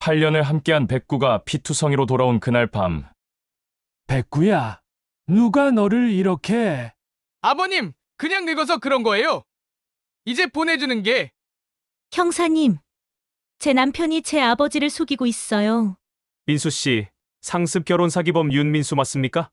8년을 함께한 백구가 피투성이로 돌아온 그날 밤, 백구야, 누가 너를 이렇게... 아버님, 그냥 늙어서 그런 거예요. 이제 보내주는 게 형사님, 제 남편이 제 아버지를 속이고 있어요. 민수 씨, 상습 결혼 사기범 윤민수 맞습니까?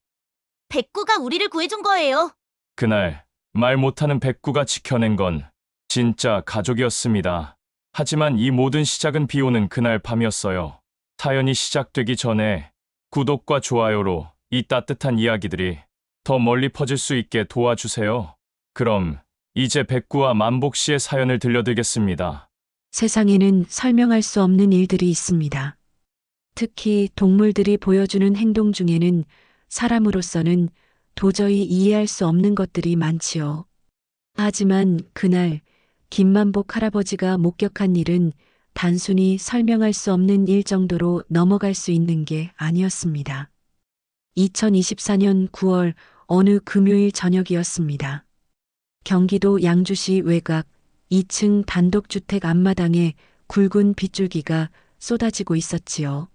백구가 우리를 구해준 거예요. 그날 말 못하는 백구가 지켜낸 건 진짜 가족이었습니다. 하지만 이 모든 시작은 비오는 그날 밤이었어요. 사연이 시작되기 전에 구독과 좋아요로 이 따뜻한 이야기들이 더 멀리 퍼질 수 있게 도와주세요. 그럼 이제 백구와 만복 씨의 사연을 들려드리겠습니다. 세상에는 설명할 수 없는 일들이 있습니다. 특히 동물들이 보여주는 행동 중에는 사람으로서는 도저히 이해할 수 없는 것들이 많지요. 하지만 그날 김만복 할아버지가 목격한 일은 단순히 설명할 수 없는 일 정도로 넘어갈 수 있는 게 아니었습니다. 2024년 9월 어느 금요일 저녁이었습니다. 경기도 양주시 외곽 2층 단독주택 앞마당에 굵은 빗줄기가 쏟아지고 있었지요.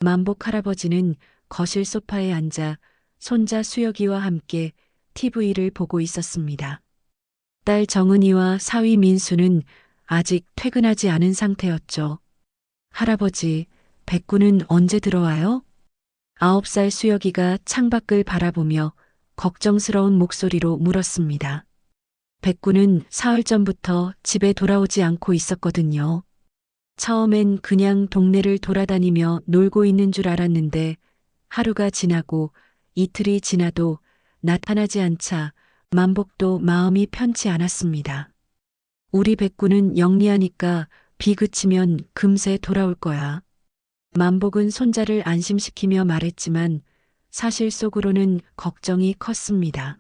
만복 할아버지는 거실 소파에 앉아 손자 수혁이와 함께 TV를 보고 있었습니다. 딸 정은이와 사위 민수는 아직 퇴근하지 않은 상태였죠. 할아버지, 백구는 언제 들어와요? 9살 수혁이가 창밖을 바라보며 걱정스러운 목소리로 물었습니다. 백구는 사흘 전부터 집에 돌아오지 않고 있었거든요. 처음엔 그냥 동네를 돌아다니며 놀고 있는 줄 알았는데 하루가 지나고 이틀이 지나도 나타나지 않자 만복도 마음이 편치 않았습니다. 우리 백구는 영리하니까 비 그치면 금세 돌아올 거야. 만복은 손자를 안심시키며 말했지만 사실 속으로는 걱정이 컸습니다.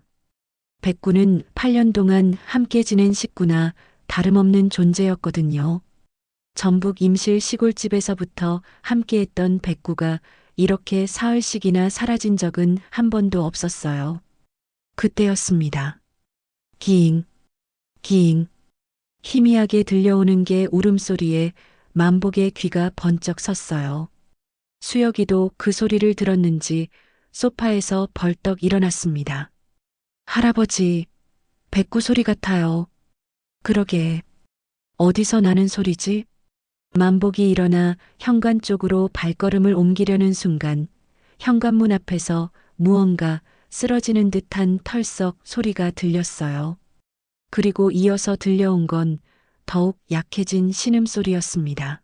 백구는 8년 동안 함께 지낸 식구나 다름없는 존재였거든요. 전북 임실 시골집에서부터 함께했던 백구가 이렇게 사흘씩이나 사라진 적은 한 번도 없었어요. 그때였습니다. 기잉, 기잉. 희미하게 들려오는 게 울음소리에 만복의 귀가 번쩍 섰어요. 수혁이도 그 소리를 들었는지 소파에서 벌떡 일어났습니다. 할아버지, 백구 소리 같아요. 그러게, 어디서 나는 소리지? 만복이 일어나 현관 쪽으로 발걸음을 옮기려는 순간 현관문 앞에서 무언가 쓰러지는 듯한 털썩 소리가 들렸어요. 그리고 이어서 들려온 건 더욱 약해진 신음소리였습니다.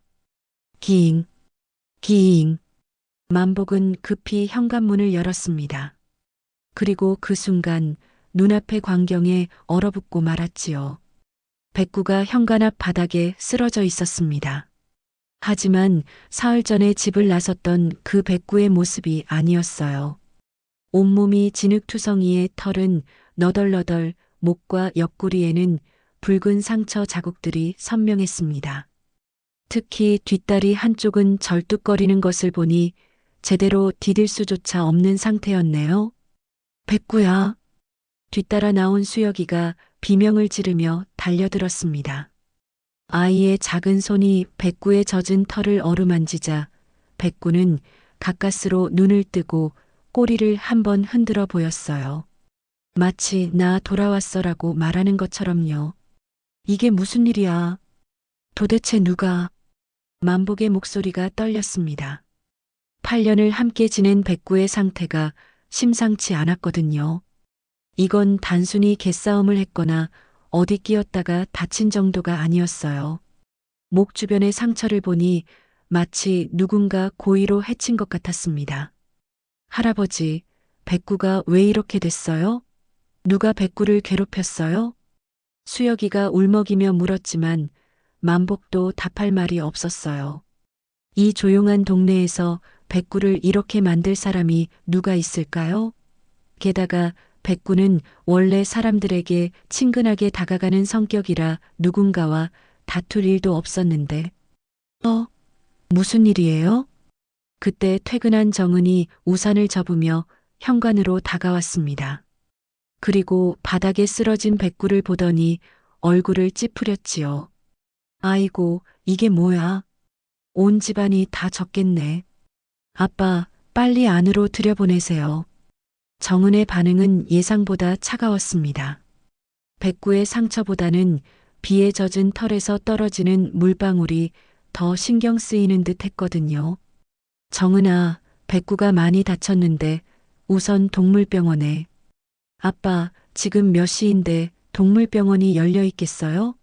기잉, 기잉. 만복은 급히 현관문을 열었습니다. 그리고 그 순간 눈앞의 광경에 얼어붙고 말았지요. 백구가 현관 앞 바닥에 쓰러져 있었습니다. 하지만 사흘 전에 집을 나섰던 그 백구의 모습이 아니었어요. 온몸이 진흙투성이의 털은 너덜너덜, 목과 옆구리에는 붉은 상처 자국들이 선명했습니다. 특히 뒷다리 한쪽은 절뚝거리는 것을 보니 제대로 디딜 수조차 없는 상태였네요. 백구야. 뒤따라 나온 수혁이가 비명을 지르며 달려들었습니다. 아이의 작은 손이 백구의 젖은 털을 어루만지자 백구는 가까스로 눈을 뜨고 꼬리를 한번 흔들어 보였어요. 마치 나 돌아왔어라고 말하는 것처럼요. 이게 무슨 일이야? 도대체 누가? 만복의 목소리가 떨렸습니다. 8년을 함께 지낸 백구의 상태가 심상치 않았거든요. 이건 단순히 개싸움을 했거나 어디 끼었다가 다친 정도가 아니었어요. 목 주변의 상처를 보니 마치 누군가 고의로 해친 것 같았습니다. 할아버지, 백구가 왜 이렇게 됐어요? 누가 백구를 괴롭혔어요? 수혁이가 울먹이며 물었지만 만복도 답할 말이 없었어요. 이 조용한 동네에서 백구를 이렇게 만들 사람이 누가 있을까요? 게다가 백구는 원래 사람들에게 친근하게 다가가는 성격이라 누군가와 다툴 일도 없었는데. 무슨 일이에요? 그때 퇴근한 정은이 우산을 접으며 현관으로 다가왔습니다. 그리고 바닥에 쓰러진 백구를 보더니 얼굴을 찌푸렸지요. 아이고, 이게 뭐야? 온 집안이 다 졌겠네. 아빠, 빨리 안으로 들여보내세요. 정은의 반응은 예상보다 차가웠습니다. 백구의 상처보다는 비에 젖은 털에서 떨어지는 물방울이 더 신경 쓰이는 듯 했거든요. 정은아, 백구가 많이 다쳤는데 우선 동물병원에. 아빠, 지금 몇 시인데 동물병원이 열려 있겠어요?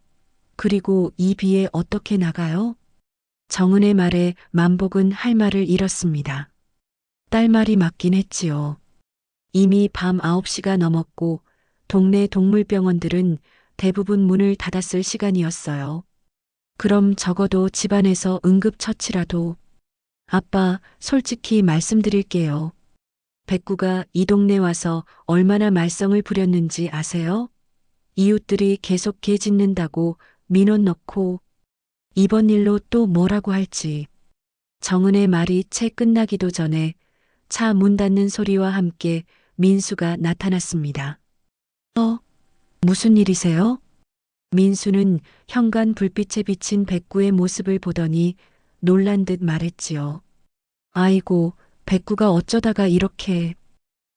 그리고 이 비에 어떻게 나가요? 정은의 말에 만복은 할 말을 잃었습니다. 딸 말이 맞긴 했지요. 이미 밤 9시가 넘었고 동네 동물병원들은 대부분 문을 닫았을 시간이었어요. 그럼 적어도 집안에서 응급처치라도. 아빠, 솔직히 말씀드릴게요. 백구가 이 동네 와서 얼마나 말썽을 부렸는지 아세요? 이웃들이 계속 개 짖는다고 민원 넣고 이번 일로 또 뭐라고 할지. 정은의 말이 채 끝나기도 전에 차 문 닫는 소리와 함께 민수가 나타났습니다. 무슨 일이세요? 민수는 현관 불빛에 비친 백구의 모습을 보더니 놀란 듯 말했지요. 아이고, 백구가 어쩌다가 이렇게.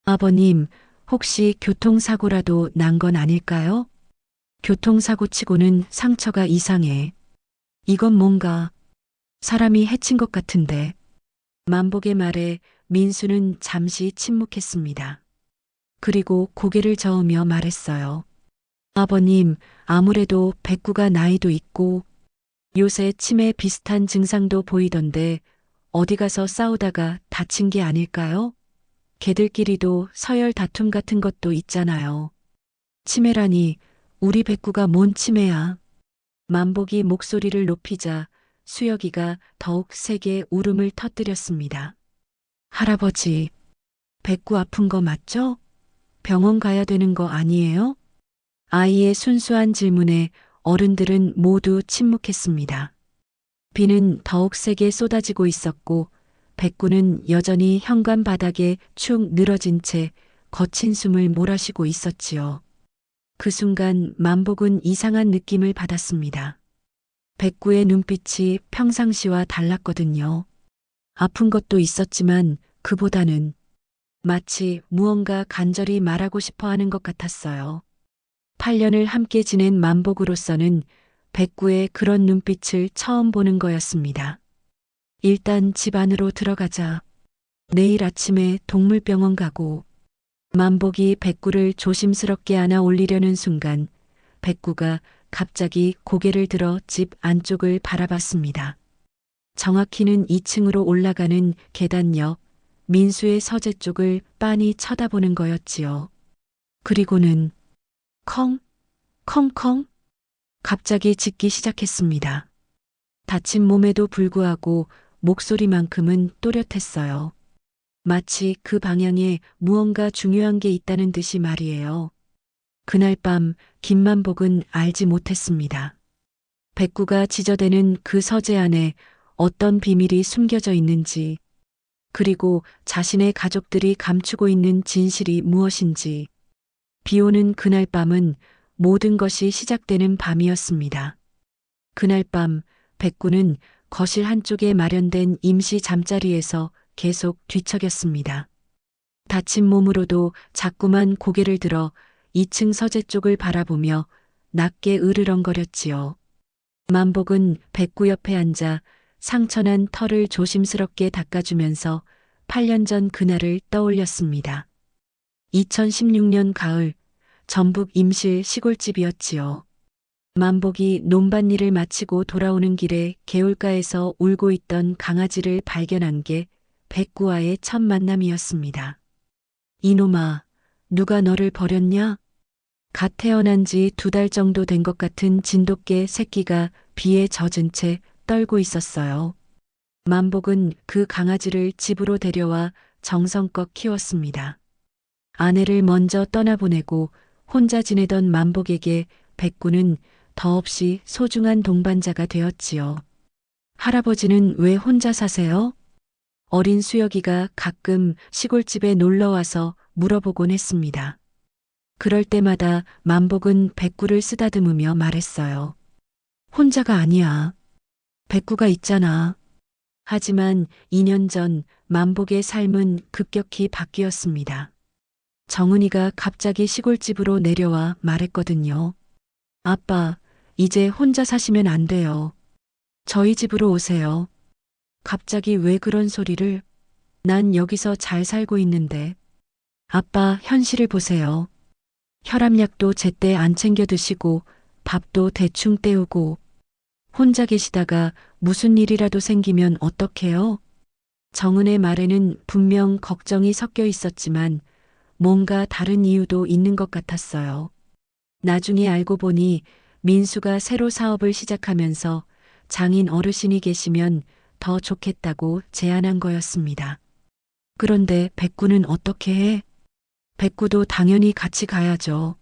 아버님, 혹시 교통사고라도 난 건 아닐까요? 교통사고 치고는 상처가 이상해. 이건 뭔가 사람이 해친 것 같은데. 만복의 말에 민수는 잠시 침묵했습니다. 그리고 고개를 저으며 말했어요. 아버님, 아무래도 백구가 나이도 있고 요새 치매 비슷한 증상도 보이던데 어디 가서 싸우다가 다친 게 아닐까요? 걔들끼리도 서열 다툼 같은 것도 있잖아요. 치매라니, 우리 백구가 뭔 치매야. 만복이 목소리를 높이자 수혁이가 더욱 세게 울음을 터뜨렸습니다. 할아버지, 백구 아픈 거 맞죠? 병원 가야 되는 거 아니에요? 아이의 순수한 질문에 어른들은 모두 침묵했습니다. 비는 더욱 세게 쏟아지고 있었고 백구는 여전히 현관 바닥에 축 늘어진 채 거친 숨을 몰아쉬고 있었지요. 그 순간 만복은 이상한 느낌을 받았습니다. 백구의 눈빛이 평상시와 달랐거든요. 아픈 것도 있었지만 그보다는 마치 무언가 간절히 말하고 싶어 하는 것 같았어요. 8년을 함께 지낸 만복으로서는 백구의 그런 눈빛을 처음 보는 거였습니다. 일단 집 안으로 들어가자. 내일 아침에 동물병원 가고. 만복이 백구를 조심스럽게 안아 올리려는 순간 백구가 갑자기 고개를 들어 집 안쪽을 바라봤습니다. 정확히는 2층으로 올라가는 계단 옆 민수의 서재 쪽을 빤히 쳐다보는 거였지요. 그리고는 컹컹 갑자기 짖기 시작했습니다. 다친 몸에도 불구하고 목소리만큼은 또렷했어요. 마치 그 방향에 무언가 중요한 게 있다는 듯이 말이에요. 그날 밤 김만복은 알지 못했습니다. 백구가 지저대는 그 서재 안에 어떤 비밀이 숨겨져 있는지, 그리고 자신의 가족들이 감추고 있는 진실이 무엇인지. 비 오는 그날 밤은 모든 것이 시작되는 밤이었습니다. 그날 밤 백구는 거실 한쪽에 마련된 임시 잠자리에서 계속 뒤척였습니다. 다친 몸으로도 자꾸만 고개를 들어 2층 서재 쪽을 바라보며 낮게 으르렁거렸지요. 만복은 백구 옆에 앉아 상처난 털을 조심스럽게 닦아주면서 8년 전 그날을 떠올렸습니다. 2016년 가을, 전북 임실 시골집이었지요. 만복이 논밭일을 마치고 돌아오는 길에 개울가에서 울고 있던 강아지를 발견한 게 백구와의 첫 만남이었습니다. 이놈아, 누가 너를 버렸냐? 갓 태어난 지 2달 정도 된 것 같은 진돗개 새끼가 비에 젖은 채 떨고 있었어요. 만복은 그 강아지를 집으로 데려와 정성껏 키웠습니다. 아내를 먼저 떠나보내고 혼자 지내던 만복에게 백구는 더없이 소중한 동반자가 되었지요. 할아버지는 왜 혼자 사세요? 어린 수혁이가 가끔 시골집에 놀러와서 물어보곤 했습니다. 그럴 때마다 만복은 백구를 쓰다듬으며 말했어요. 혼자가 아니야. 백구가 있잖아. 하지만 2년 전 만복의 삶은 급격히 바뀌었습니다. 정은이가 갑자기 시골집으로 내려와 말했거든요. 아빠, 이제 혼자 사시면 안 돼요. 저희 집으로 오세요. 갑자기 왜 그런 소리를? 난 여기서 잘 살고 있는데. 아빠, 현실을 보세요. 혈압약도 제때 안 챙겨 드시고 밥도 대충 때우고 혼자 계시다가 무슨 일이라도 생기면 어떡해요? 정은의 말에는 분명 걱정이 섞여 있었지만 뭔가 다른 이유도 있는 것 같았어요. 나중에 알고 보니 민수가 새로 사업을 시작하면서 장인 어르신이 계시면 더 좋겠다고 제안한 거였습니다. 그런데 백구는 어떻게 해? 백구도 당연히 같이 가야죠.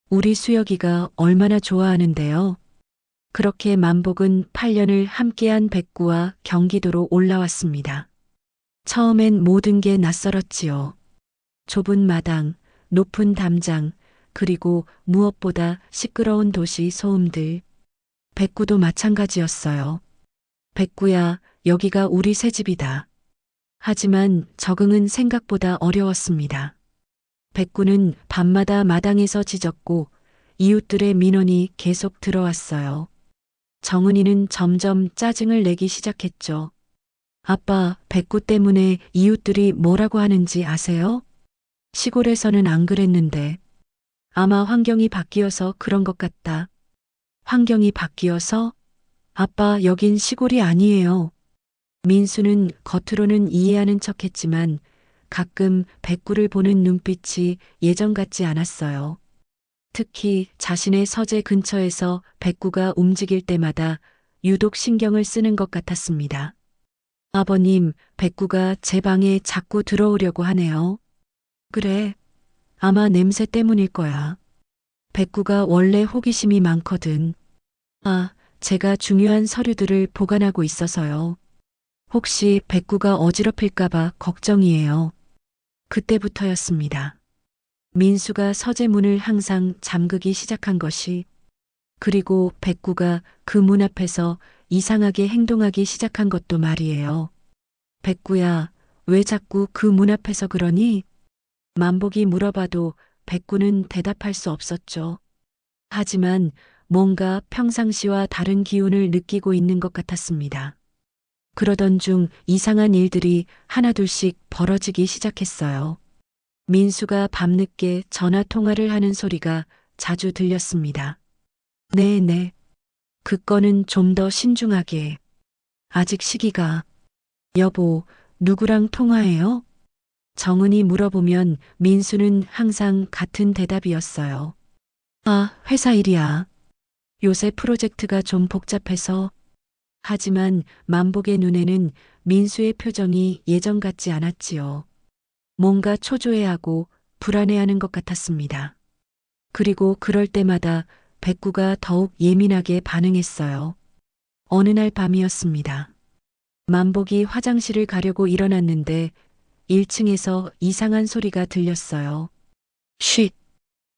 우리 수혁이가 얼마나 좋아하는데요. 그렇게 만복은 8년을 함께한 백구와 경기도로 올라왔습니다. 처음엔 모든 게 낯설었지요. 좁은 마당, 높은 담장, 그리고 무엇보다 시끄러운 도시 소음들. 백구도 마찬가지였어요. 백구야, 여기가 우리 새 집이다. 하지만 적응은 생각보다 어려웠습니다. 백구는 밤마다 마당에서 짖었고 이웃들의 민원이 계속 들어왔어요. 정은이는 점점 짜증을 내기 시작했죠. 아빠, 백구 때문에 이웃들이 뭐라고 하는지 아세요? 시골에서는 안 그랬는데. 아마 환경이 바뀌어서 그런 것 같다. 환경이 바뀌어서? 아빠, 여긴 시골이 아니에요. 민수는 겉으로는 이해하는 척했지만 가끔 백구를 보는 눈빛이 예전 같지 않았어요. 특히 자신의 서재 근처에서 백구가 움직일 때마다 유독 신경을 쓰는 것 같았습니다. 아버님, 백구가 제 방에 자꾸 들어오려고 하네요. 그래, 아마 냄새 때문일 거야. 백구가 원래 호기심이 많거든. 아, 제가 중요한 서류들을 보관하고 있어서요. 혹시 백구가 어지럽힐까봐 걱정이에요. 그때부터였습니다. 민수가 서재 문을 항상 잠그기 시작한 것이, 그리고 백구가 그 문 앞에서 이상하게 행동하기 시작한 것도 말이에요. 백구야, 왜 자꾸 그 문 앞에서 그러니? 만복이 물어봐도 백구는 대답할 수 없었죠. 하지만 뭔가 평상시와 다른 기운을 느끼고 있는 것 같았습니다. 그러던 중 이상한 일들이 하나둘씩 벌어지기 시작했어요. 민수가 밤늦게 전화 통화를 하는 소리가 자주 들렸습니다. 네네. 그 건은 좀 더 신중하게. 아직 시기가. 여보, 누구랑 통화해요? 정은이 물어보면 민수는 항상 같은 대답이었어요. 아, 회사 일이야. 요새 프로젝트가 좀 복잡해서. 하지만 만복의 눈에는 민수의 표정이 예전 같지 않았지요. 뭔가 초조해하고 불안해하는 것 같았습니다. 그리고 그럴 때마다 백구가 더욱 예민하게 반응했어요. 어느 날 밤이었습니다. 만복이 화장실을 가려고 일어났는데 1층에서 이상한 소리가 들렸어요. 쉿!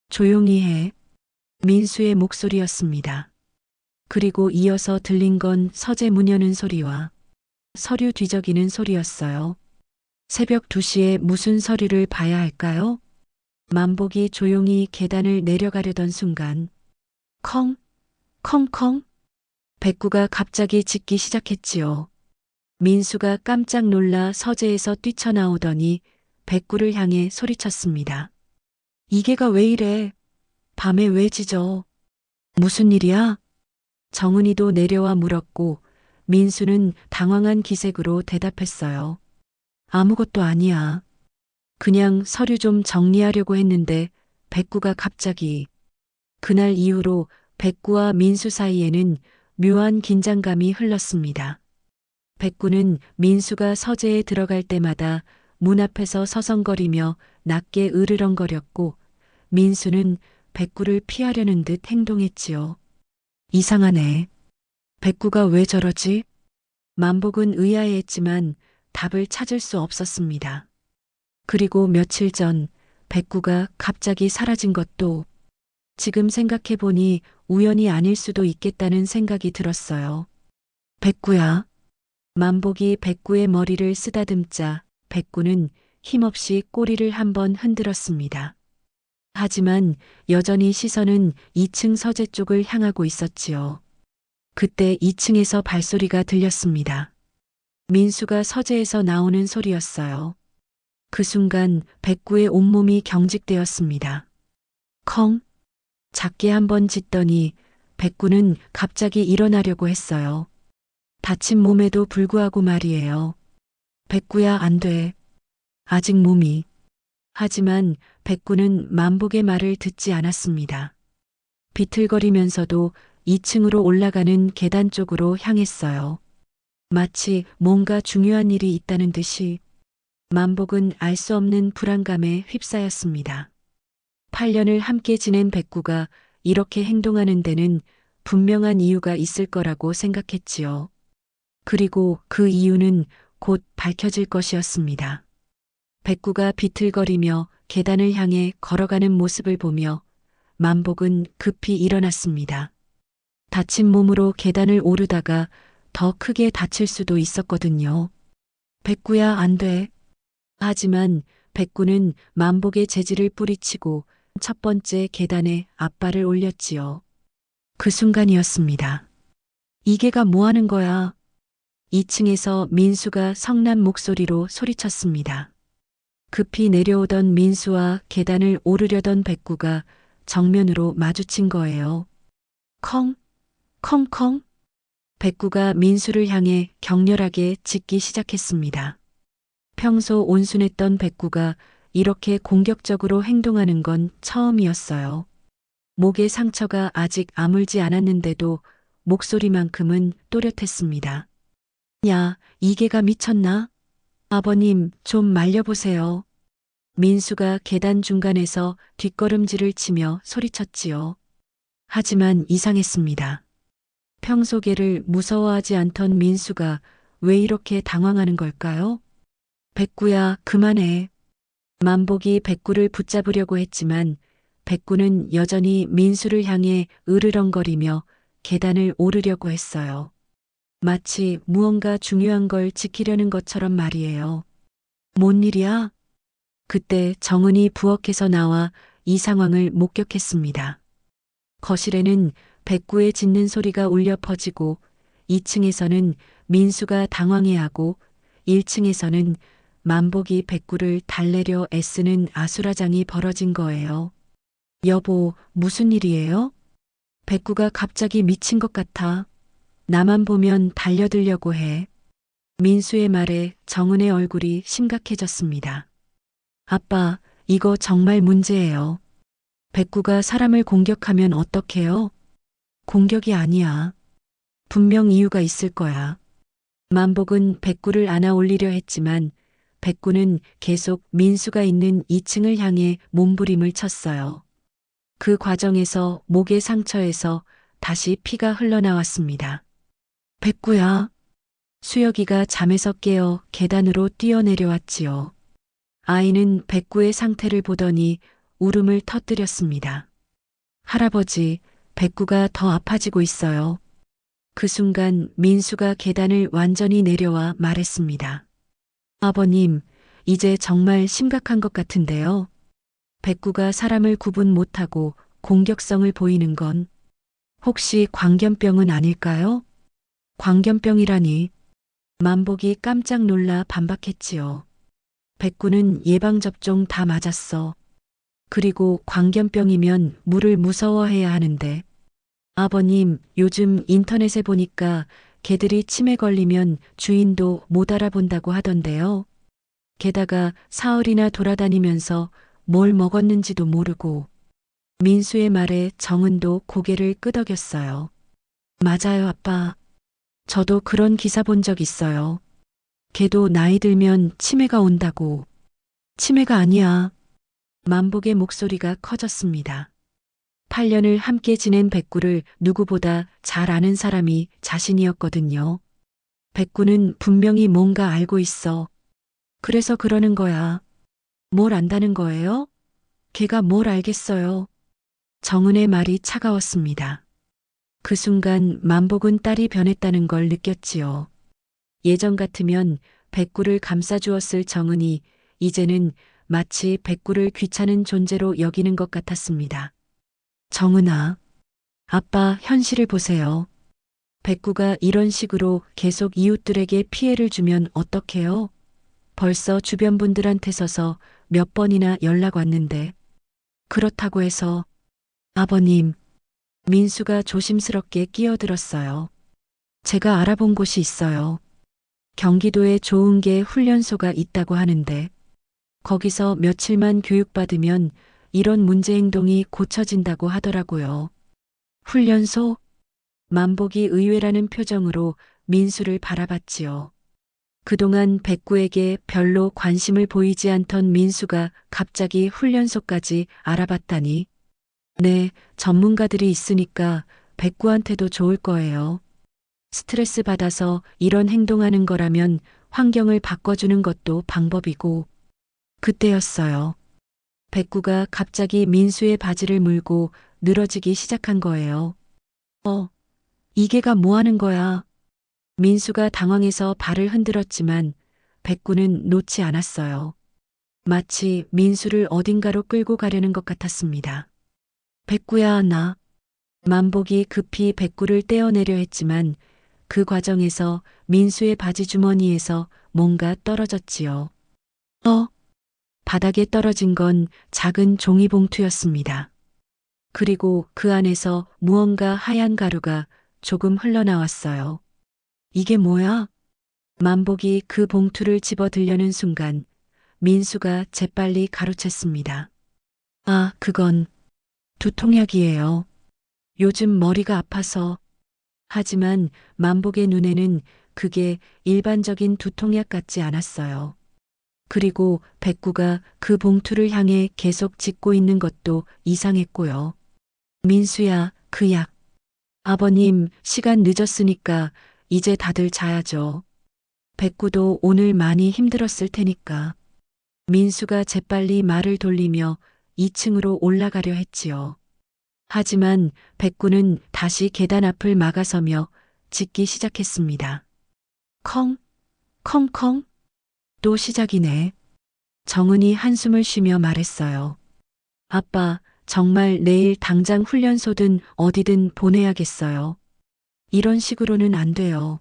조용히 해. 민수의 목소리였습니다. 그리고 이어서 들린 건 서재 문 여는 소리와 서류 뒤적이는 소리였어요. 새벽 2시에 무슨 서류를 봐야 할까요? 만복이 조용히 계단을 내려가려던 순간 컹, 컹컹. 백구가 갑자기 짖기 시작했지요. 민수가 깜짝 놀라 서재에서 뛰쳐나오더니 백구를 향해 소리쳤습니다. 이게가 왜 이래? 밤에 왜 짖어? 무슨 일이야? 정은이도 내려와 물었고 민수는 당황한 기색으로 대답했어요. 아무것도 아니야. 그냥 서류 좀 정리하려고 했는데 백구가 갑자기. 그날 이후로 백구와 민수 사이에는 묘한 긴장감이 흘렀습니다. 백구는 민수가 서재에 들어갈 때마다 문 앞에서 서성거리며 낮게 으르렁거렸고 민수는 백구를 피하려는 듯 행동했지요. 이상하네. 백구가 왜 저러지? 만복은 의아해했지만 답을 찾을 수 없었습니다. 그리고 며칠 전 백구가 갑자기 사라진 것도 지금 생각해보니 우연이 아닐 수도 있겠다는 생각이 들었어요. 백구야, 만복이 백구의 머리를 쓰다듬자 백구는 힘없이 꼬리를 한번 흔들었습니다. 하지만 여전히 시선은 2층 서재 쪽을 향하고 있었지요. 그때 2층에서 발소리가 들렸습니다. 민수가 서재에서 나오는 소리였어요. 그 순간 백구의 온몸이 경직되었습니다. 컹! 작게 한번 짖더니 백구는 갑자기 일어나려고 했어요. 다친 몸에도 불구하고 말이에요. 백구야, 안 돼. 아직 몸이. 하지만 백구는 만복의 말을 듣지 않았습니다. 비틀거리면서도 2층으로 올라가는 계단 쪽으로 향했어요. 마치 뭔가 중요한 일이 있다는 듯이 만복은 알 수 없는 불안감에 휩싸였습니다. 8년을 함께 지낸 백구가 이렇게 행동하는 데는 분명한 이유가 있을 거라고 생각했지요. 그리고 그 이유는 곧 밝혀질 것이었습니다. 백구가 비틀거리며 계단을 향해 걸어가는 모습을 보며 만복은 급히 일어났습니다. 다친 몸으로 계단을 오르다가 더 크게 다칠 수도 있었거든요. 백구야, 안 돼. 하지만 백구는 만복의 재질을 뿌리치고 첫 번째 계단에 앞발을 올렸지요. 그 순간이었습니다. 이게가 뭐 하는 거야? 2층에서 민수가 성난 목소리로 소리쳤습니다. 급히 내려오던 민수와 계단을 오르려던 백구가 정면으로 마주친 거예요. 컹, 컹컹. 백구가 민수를 향해 격렬하게 짖기 시작했습니다. 평소 온순했던 백구가 이렇게 공격적으로 행동하는 건 처음이었어요. 목에 상처가 아직 아물지 않았는데도 목소리만큼은 또렷했습니다. 야, 이게가 미쳤나? 아버님, 좀 말려보세요. 민수가 계단 중간에서 뒷걸음질을 치며 소리쳤지요. 하지만 이상했습니다. 평소 개를 무서워하지 않던 민수가 왜 이렇게 당황하는 걸까요? 백구야, 그만해. 만복이 백구를 붙잡으려고 했지만 백구는 여전히 민수를 향해 으르렁거리며 계단을 오르려고 했어요. 마치 무언가 중요한 걸 지키려는 것처럼 말이에요. 뭔 일이야? 그때 정은이 부엌에서 나와 이 상황을 목격했습니다. 거실에는 백구의 짖는 소리가 울려 퍼지고 2층에서는 민수가 당황해하고 1층에서는 만복이 백구를 달래려 애쓰는 아수라장이 벌어진 거예요. 여보, 무슨 일이에요? 백구가 갑자기 미친 것 같아. 나만 보면 달려들려고 해. 민수의 말에 정은의 얼굴이 심각해졌습니다. 아빠, 이거 정말 문제예요. 백구가 사람을 공격하면 어떡해요? 공격이 아니야. 분명 이유가 있을 거야. 만복은 백구를 안아 올리려 했지만 백구는 계속 민수가 있는 2층을 향해 몸부림을 쳤어요. 그 과정에서 목의 상처에서 다시 피가 흘러나왔습니다. 백구야. 수혁이가 잠에서 깨어 계단으로 뛰어내려왔지요. 아이는 백구의 상태를 보더니 울음을 터뜨렸습니다. 할아버지, 백구가 더 아파지고 있어요. 그 순간 민수가 계단을 완전히 내려와 말했습니다. 아버님, 이제 정말 심각한 것 같은데요. 백구가 사람을 구분 못하고 공격성을 보이는 건 혹시 광견병은 아닐까요? 광견병이라니. 만복이 깜짝 놀라 반박했지요. 백구는 예방접종 다 맞았어. 그리고 광견병이면 물을 무서워해야 하는데. 아버님, 요즘 인터넷에 보니까 개들이 치매 걸리면 주인도 못 알아본다고 하던데요. 게다가 사흘이나 돌아다니면서 뭘 먹었는지도 모르고. 민수의 말에 정은도 고개를 끄덕였어요. 맞아요, 아빠. 저도 그런 기사 본 적 있어요. 개도 나이 들면 치매가 온다고. 치매가 아니야. 만복의 목소리가 커졌습니다. 8년을 함께 지낸 백구를 누구보다 잘 아는 사람이 자신이었거든요. 백구는 분명히 뭔가 알고 있어. 그래서 그러는 거야. 뭘 안다는 거예요? 걔가 뭘 알겠어요. 정은의 말이 차가웠습니다. 그 순간 만복은 딸이 변했다는 걸 느꼈지요. 예전 같으면 백구를 감싸주었을 정은이 이제는 마치 백구를 귀찮은 존재로 여기는 것 같았습니다. 정은아, 아빠 현실을 보세요. 백구가 이런 식으로 계속 이웃들에게 피해를 주면 어떡해요? 벌써 주변 분들한테서서 몇 번이나 연락 왔는데. 그렇다고 해서 아버님, 민수가 조심스럽게 끼어들었어요. 제가 알아본 곳이 있어요. 경기도에 좋은 게 훈련소가 있다고 하는데 거기서 며칠만 교육받으면 이런 문제 행동이 고쳐진다고 하더라고요. 훈련소? 만복이 의외라는 표정으로 민수를 바라봤지요. 그동안 백구에게 별로 관심을 보이지 않던 민수가 갑자기 훈련소까지 알아봤다니. 네, 전문가들이 있으니까 백구한테도 좋을 거예요. 스트레스 받아서 이런 행동하는 거라면 환경을 바꿔주는 것도 방법이고. 그때였어요. 백구가 갑자기 민수의 바지를 물고 늘어지기 시작한 거예요. 이게가 뭐 하는 거야? 민수가 당황해서 발을 흔들었지만 백구는 놓지 않았어요. 마치 민수를 어딘가로 끌고 가려는 것 같았습니다. 백구야, 나. 만복이 급히 백구를 떼어내려 했지만 그 과정에서 민수의 바지 주머니에서 뭔가 떨어졌지요. 바닥에 떨어진 건 작은 종이봉투였습니다. 그리고 그 안에서 무언가 하얀 가루가 조금 흘러나왔어요. 이게 뭐야? 만복이 그 봉투를 집어 들려는 순간 민수가 재빨리 가로챘습니다. 아, 그건 두통약이에요. 요즘 머리가 아파서. 하지만 만복의 눈에는 그게 일반적인 두통약 같지 않았어요. 그리고 백구가 그 봉투를 향해 계속 짚고 있는 것도 이상했고요. 민수야, 그 약. 아버님, 시간 늦었으니까 이제 다들 자야죠. 백구도 오늘 많이 힘들었을 테니까. 민수가 재빨리 말을 돌리며 2층으로 올라가려 했지요. 하지만 백구는 다시 계단 앞을 막아서며 짖기 시작했습니다. 컹, 컹컹. 또 시작이네. 정은이 한숨을 쉬며 말했어요. 아빠, 정말 내일 당장 훈련소든 어디든 보내야겠어요. 이런 식으로는 안 돼요.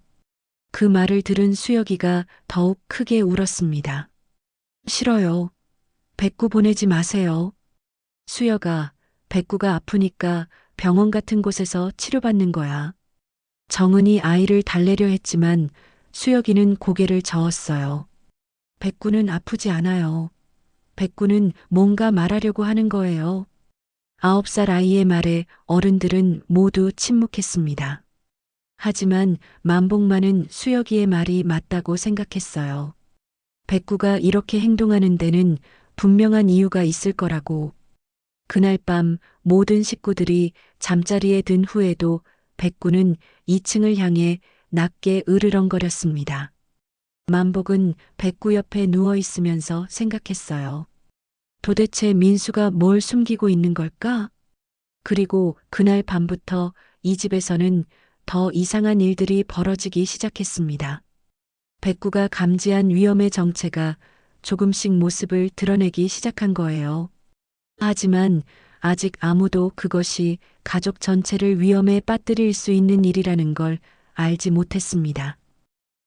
그 말을 들은 수혁이가 더욱 크게 울었습니다. 싫어요. 백구 보내지 마세요. 수혁아, 백구가 아프니까 병원 같은 곳에서 치료받는 거야. 정은이 아이를 달래려 했지만 수혁이는 고개를 저었어요. 백구는 아프지 않아요. 백구는 뭔가 말하려고 하는 거예요. 9살 아이의 말에 어른들은 모두 침묵했습니다. 하지만 만복만은 수혁이의 말이 맞다고 생각했어요. 백구가 이렇게 행동하는 데는 분명한 이유가 있을 거라고. 그날 밤 모든 식구들이 잠자리에 든 후에도 백구는 2층을 향해 낮게 으르렁거렸습니다. 만복은 백구 옆에 누워 있으면서 생각했어요. 도대체 민수가 뭘 숨기고 있는 걸까? 그리고 그날 밤부터 이 집에서는 더 이상한 일들이 벌어지기 시작했습니다. 백구가 감지한 위험의 정체가 조금씩 모습을 드러내기 시작한 거예요. 하지만 아직 아무도 그것이 가족 전체를 위험에 빠뜨릴 수 있는 일이라는 걸 알지 못했습니다.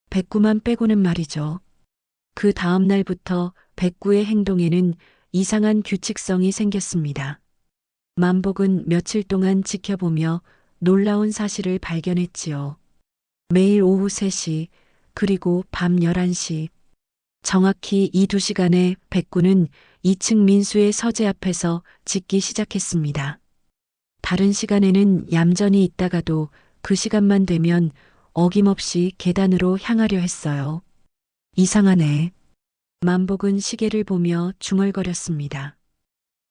백구만 빼고는 말이죠. 그 다음 날부터 백구의 행동에는 이상한 규칙성이 생겼습니다. 만복은 며칠 동안 지켜보며 놀라운 사실을 발견했지요. 매일 오후 3시 그리고 밤 11시 정확히 이 2시간에 백구는 2층 민수의 서재 앞에서 짖기 시작했습니다. 다른 시간에는 얌전히 있다가도 그 시간만 되면 어김없이 계단으로 향하려 했어요. 이상하네. 만복은 시계를 보며 중얼거렸습니다.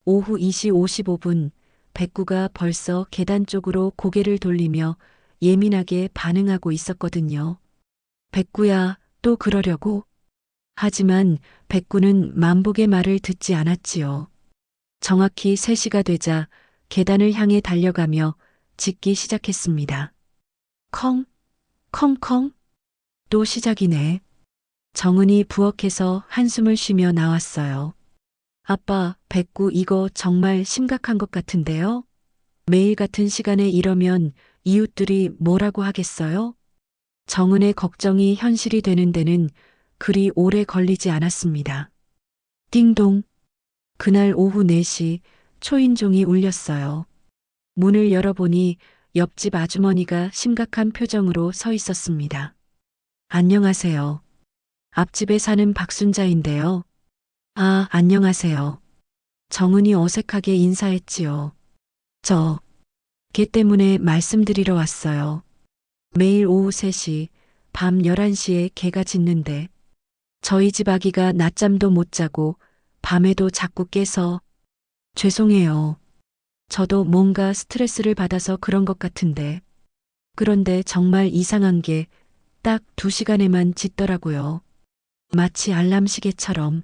오후 2시 55분, 백구가 벌써 계단 쪽으로 고개를 돌리며 예민하게 반응하고 있었거든요. 백구야, 또 그러려고? 하지만 백구는 만복의 말을 듣지 않았지요. 정확히 3시가 되자 계단을 향해 달려가며 짖기 시작했습니다. 컹, 컹컹. 또 시작이네. 정은이 부엌에서 한숨을 쉬며 나왔어요. 아빠, 백구 이거 정말 심각한 것 같은데요? 매일 같은 시간에 이러면 이웃들이 뭐라고 하겠어요? 정은의 걱정이 현실이 되는 데는 그리 오래 걸리지 않았습니다. 띵동. 그날 오후 4시 초인종이 울렸어요. 문을 열어보니 옆집 아주머니가 심각한 표정으로 서 있었습니다. 안녕하세요. 앞집에 사는 박순자인데요. 아, 안녕하세요. 정은이 어색하게 인사했지요. 걔 때문에 말씀드리러 왔어요. 매일 오후 3시, 밤 11시에 개가 짖는데 저희 집 아기가 낮잠도 못 자고 밤에도 자꾸 깨서 죄송해요. 저도 뭔가 스트레스를 받아서 그런 것 같은데. 그런데 정말 이상한 게 딱 2시간에만 짖더라고요. 마치 알람 시계처럼.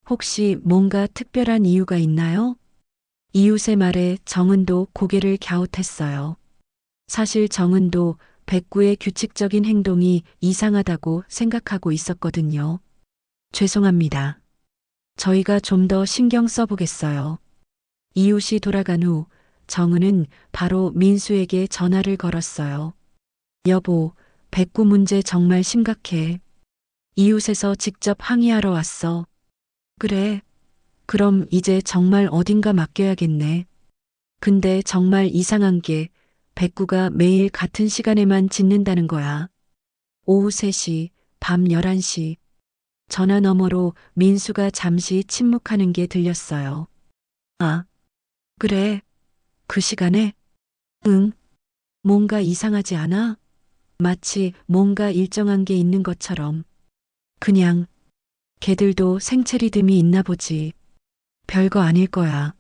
혹시 뭔가 특별한 이유가 있나요? 이웃의 말에 정은도 고개를 갸웃했어요. 사실 정은도 백구의 규칙적인 행동이 이상하다고 생각하고 있었거든요. 죄송합니다. 저희가 좀 더 신경 써보겠어요. 이웃이 돌아간 후 정은은 바로 민수에게 전화를 걸었어요. 여보, 백구 문제 정말 심각해. 이웃에서 직접 항의하러 왔어. 그래. 그럼 이제 정말 어딘가 맡겨야겠네. 근데 정말 이상한 게 백구가 매일 같은 시간에만 짖는다는 거야. 오후 3시, 밤 11시. 전화 너머로 민수가 잠시 침묵하는 게 들렸어요. 아, 그래. 그 시간에? 응. 뭔가 이상하지 않아? 마치 뭔가 일정한 게 있는 것처럼. 그냥 걔들도 생체 리듬이 있나 보지. 별거 아닐 거야.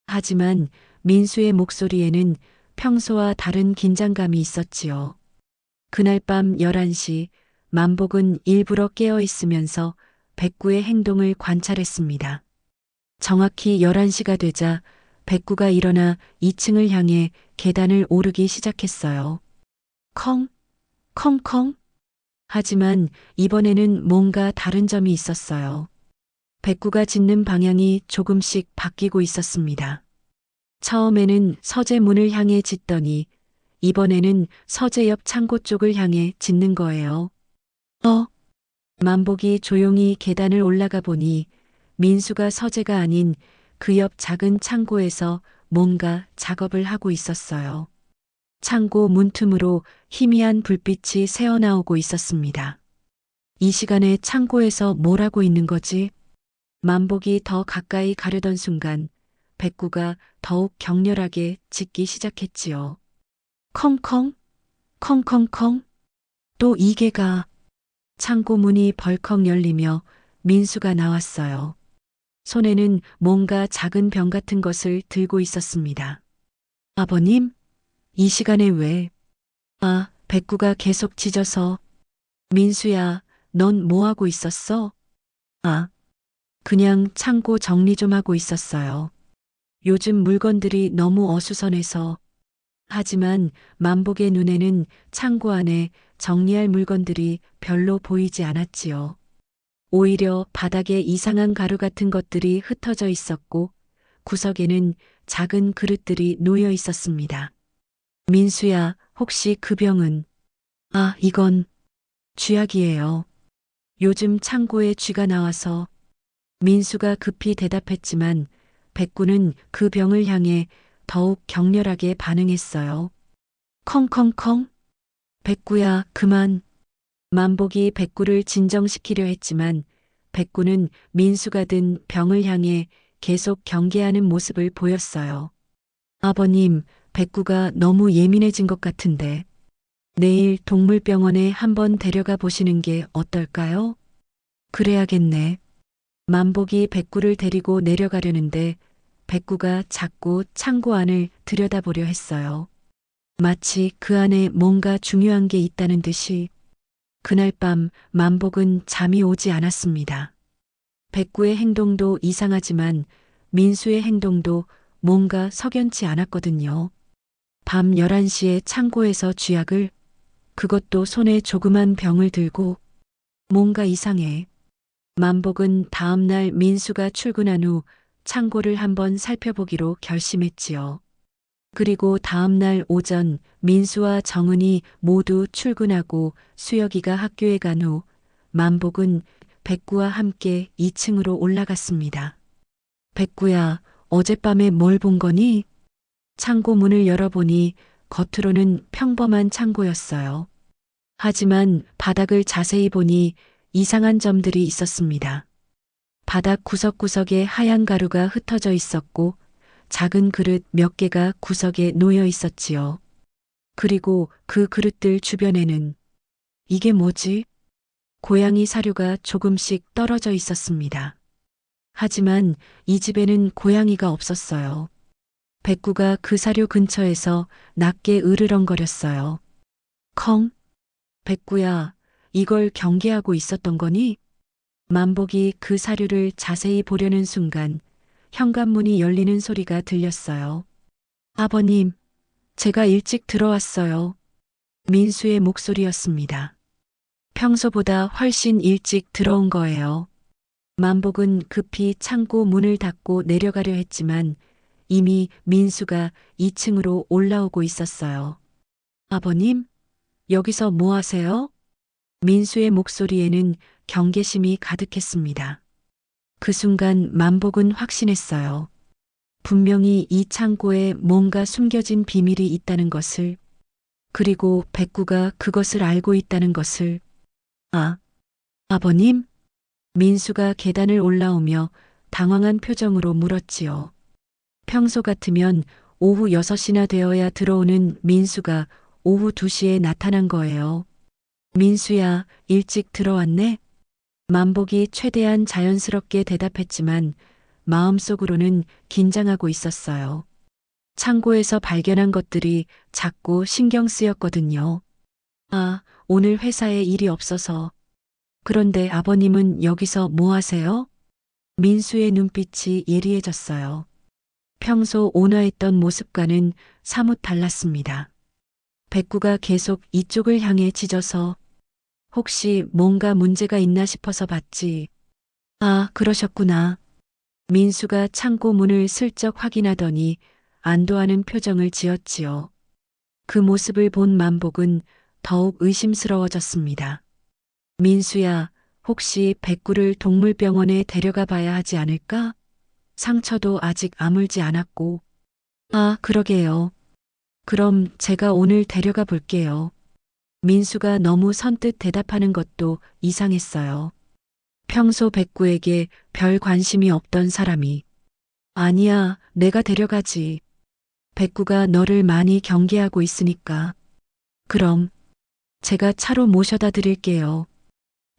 하지만 민수의 목소리에는 평소와 다른 긴장감이 있었지요. 그날 밤 11시 만복은 일부러 깨어 있으면서 백구의 행동을 관찰했습니다. 정확히 11시가 되자 백구가 일어나 2층을 향해 계단을 오르기 시작했어요. 컹, 컹컹. 하지만 이번에는 뭔가 다른 점이 있었어요. 백구가 짖는 방향이 조금씩 바뀌고 있었습니다. 처음에는 서재 문을 향해 짖더니 이번에는 서재 옆 창고 쪽을 향해 짖는 거예요. 만복이 조용히 계단을 올라가 보니 민수가 서재가 아닌 그 옆 작은 창고에서 뭔가 작업을 하고 있었어요. 창고 문틈으로 희미한 불빛이 새어나오고 있었습니다. 이 시간에 창고에서 뭘 하고 있는 거지? 만복이 더 가까이 가려던 순간 백구가 더욱 격렬하게 짖기 시작했지요. 컹컹, 컹컹컹. 또 이 개가. 창고 문이 벌컥 열리며 민수가 나왔어요. 손에는 뭔가 작은 병 같은 것을 들고 있었습니다. 아버님? 이 시간에 왜? 아, 백구가 계속 짖어서. 민수야, 넌 뭐 하고 있었어? 아, 그냥 창고 정리 좀 하고 있었어요. 요즘 물건들이 너무 어수선해서. 하지만 만복의 눈에는 창고 안에 정리할 물건들이 별로 보이지 않았지요. 오히려 바닥에 이상한 가루 같은 것들이 흩어져 있었고 구석에는 작은 그릇들이 놓여 있었습니다. 민수야, 혹시 그 병은? 아, 이건 쥐약이에요. 요즘 창고에 쥐가 나와서. 민수가 급히 대답했지만 백구는 그 병을 향해 더욱 격렬하게 반응했어요. 컹컹컹. 백구야, 그만. 만복이 백구를 진정시키려 했지만 백구는 민수가 든 병을 향해 계속 경계하는 모습을 보였어요. 아버님, 백구가 너무 예민해진 것 같은데 내일 동물병원에 한번 데려가 보시는 게 어떨까요? 그래야겠네. 만복이 백구를 데리고 내려가려는데 백구가 자꾸 창고 안을 들여다보려 했어요. 마치 그 안에 뭔가 중요한 게 있다는 듯이. 그날 밤 만복은 잠이 오지 않았습니다. 백구의 행동도 이상하지만 민수의 행동도 뭔가 석연치 않았거든요. 밤 11시에 창고에서 쥐약을. 그것도 손에 조그만 병을 들고. 뭔가 이상해. 만복은 다음날 민수가 출근한 후 창고를 한번 살펴보기로 결심했지요. 그리고 다음날 오전 민수와 정은이 모두 출근하고 수혁이가 학교에 간 후 만복은 백구와 함께 2층으로 올라갔습니다. 백구야, 어젯밤에 뭘 본 거니? 창고 문을 열어보니 겉으로는 평범한 창고였어요. 하지만 바닥을 자세히 보니 이상한 점들이 있었습니다. 바닥 구석구석에 하얀 가루가 흩어져 있었고 작은 그릇 몇 개가 구석에 놓여 있었지요. 그리고 그 그릇들 주변에는 이게 뭐지? 고양이 사료가 조금씩 떨어져 있었습니다. 하지만 이 집에는 고양이가 없었어요. 백구가 그 사료 근처에서 낮게 으르렁거렸어요. 컹? 백구야, 이걸 경계하고 있었던 거니? 만복이 그 사료를 자세히 보려는 순간 현관문이 열리는 소리가 들렸어요. 아버님, 제가 일찍 들어왔어요. 민수의 목소리였습니다. 평소보다 훨씬 일찍 들어온 거예요. 만복은 급히 창고 문을 닫고 내려가려 했지만 이미 민수가 2층으로 올라오고 있었어요. 아버님, 여기서 뭐 하세요? 민수의 목소리에는 경계심이 가득했습니다. 그 순간 만복은 확신했어요. 분명히 이 창고에 뭔가 숨겨진 비밀이 있다는 것을, 그리고 백구가 그것을 알고 있다는 것을. 아버님? 민수가 계단을 올라오며 당황한 표정으로 물었지요. 평소 같으면 오후 6시나 되어야 들어오는 민수가 오후 2시에 나타난 거예요. 민수야, 일찍 들어왔네? 만복이 최대한 자연스럽게 대답했지만 마음속으로는 긴장하고 있었어요. 창고에서 발견한 것들이 자꾸 신경 쓰였거든요. 오늘 회사에 일이 없어서. 그런데 아버님은 여기서 뭐 하세요? 민수의 눈빛이 예리해졌어요. 평소 온화했던 모습과는 사뭇 달랐습니다. 백구가 계속 이쪽을 향해 짖어서 혹시 뭔가 문제가 있나 싶어서 봤지. 그러셨구나. 민수가 창고 문을 슬쩍 확인하더니 안도하는 표정을 지었지요. 그 모습을 본 만복은 더욱 의심스러워졌습니다. 민수야, 혹시 백구를 동물병원에 데려가 봐야 하지 않을까? 상처도 아직 아물지 않았고. 그러게요. 그럼 제가 오늘 데려가 볼게요. 민수가 너무 선뜻 대답하는 것도 이상했어요. 평소 백구에게 별 관심이 없던 사람이. 아니야, 내가 데려가지. 백구가 너를 많이 경계하고 있으니까. 그럼 제가 차로 모셔다 드릴게요.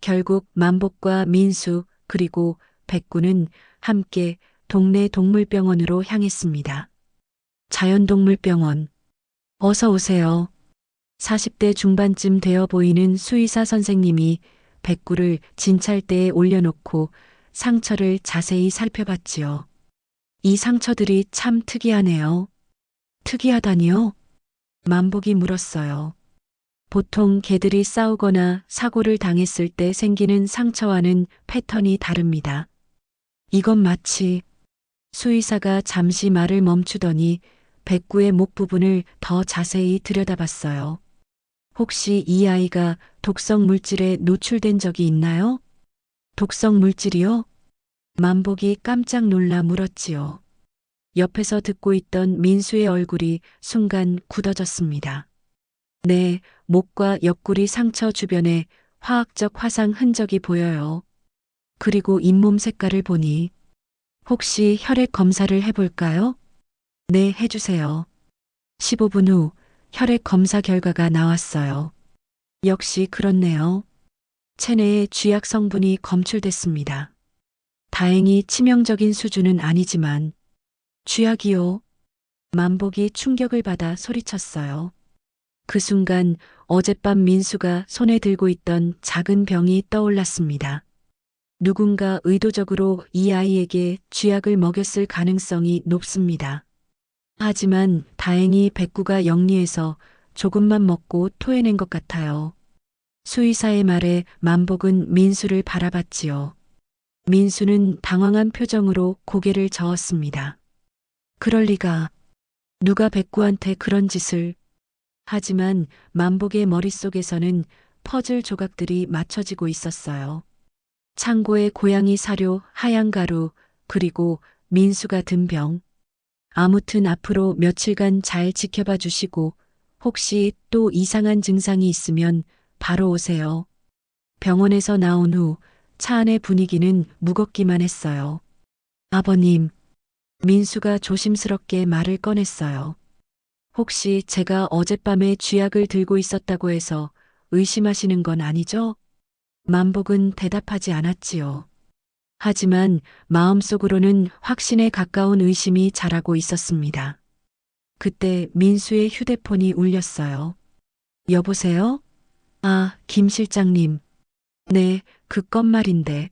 결국 만복과 민수 그리고 백구는 함께 동네 동물병원으로 향했습니다. 자연동물병원. 어서 오세요. 40대 중반쯤 되어 보이는 수의사 선생님이 백구를 진찰대에 올려놓고 상처를 자세히 살펴봤지요. 이 상처들이 참 특이하네요. 특이하다니요? 만복이 물었어요. 보통 개들이 싸우거나 사고를 당했을 때 생기는 상처와는 패턴이 다릅니다. 이건 마치. 수의사가 잠시 말을 멈추더니 백구의 목 부분을 더 자세히 들여다봤어요. 혹시 이 아이가 독성 물질에 노출된 적이 있나요? 독성 물질이요? 만복이 깜짝 놀라 물었지요. 옆에서 듣고 있던 민수의 얼굴이 순간 굳어졌습니다. 네, 목과 옆구리 상처 주변에 화학적 화상 흔적이 보여요. 그리고 잇몸 색깔을 보니 혹시 혈액 검사를 해볼까요? 네, 해주세요. 15분 후 혈액 검사 결과가 나왔어요. 역시 그렇네요. 체내에 쥐약 성분이 검출됐습니다. 다행히 치명적인 수준은 아니지만. 쥐약이요? 만복이 충격을 받아 소리쳤어요. 그 순간 어젯밤 민수가 손에 들고 있던 작은 병이 떠올랐습니다. 누군가 의도적으로 이 아이에게 쥐약을 먹였을 가능성이 높습니다. 하지만 다행히 백구가 영리해서 조금만 먹고 토해낸 것 같아요. 수의사의 말에 만복은 민수를 바라봤지요. 민수는 당황한 표정으로 고개를 저었습니다. 그럴 리가. 누가 백구한테 그런 짓을. 하지만 만복의 머릿속에서는 퍼즐 조각들이 맞춰지고 있었어요. 창고에 고양이 사료, 하얀 가루, 그리고 민수가 든 병. 아무튼 앞으로 며칠간 잘 지켜봐 주시고 혹시 또 이상한 증상이 있으면 바로 오세요. 병원에서 나온 후 차 안의 분위기는 무겁기만 했어요. 아버님, 민수가 조심스럽게 말을 꺼냈어요. 혹시 제가 어젯밤에 쥐약을 들고 있었다고 해서 의심하시는 건 아니죠? 만복은 대답하지 않았지요. 하지만 마음속으로는 확신에 가까운 의심이 자라고 있었습니다. 그때 민수의 휴대폰이 울렸어요. 여보세요? 아, 김 실장님. 네, 그건 말인데.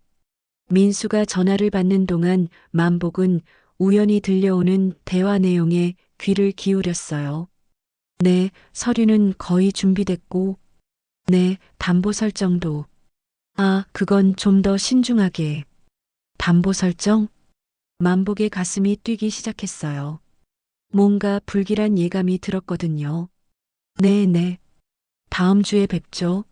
민수가 전화를 받는 동안 만복은 우연히 들려오는 대화 내용에 귀를 기울였어요. 네, 서류는 거의 준비됐고, 네, 담보 설정도. 아, 그건 좀 더 신중하게. 담보 설정? 만복의 가슴이 뛰기 시작했어요. 뭔가 불길한 예감이 들었거든요. 네. 다음 주에 뵙죠.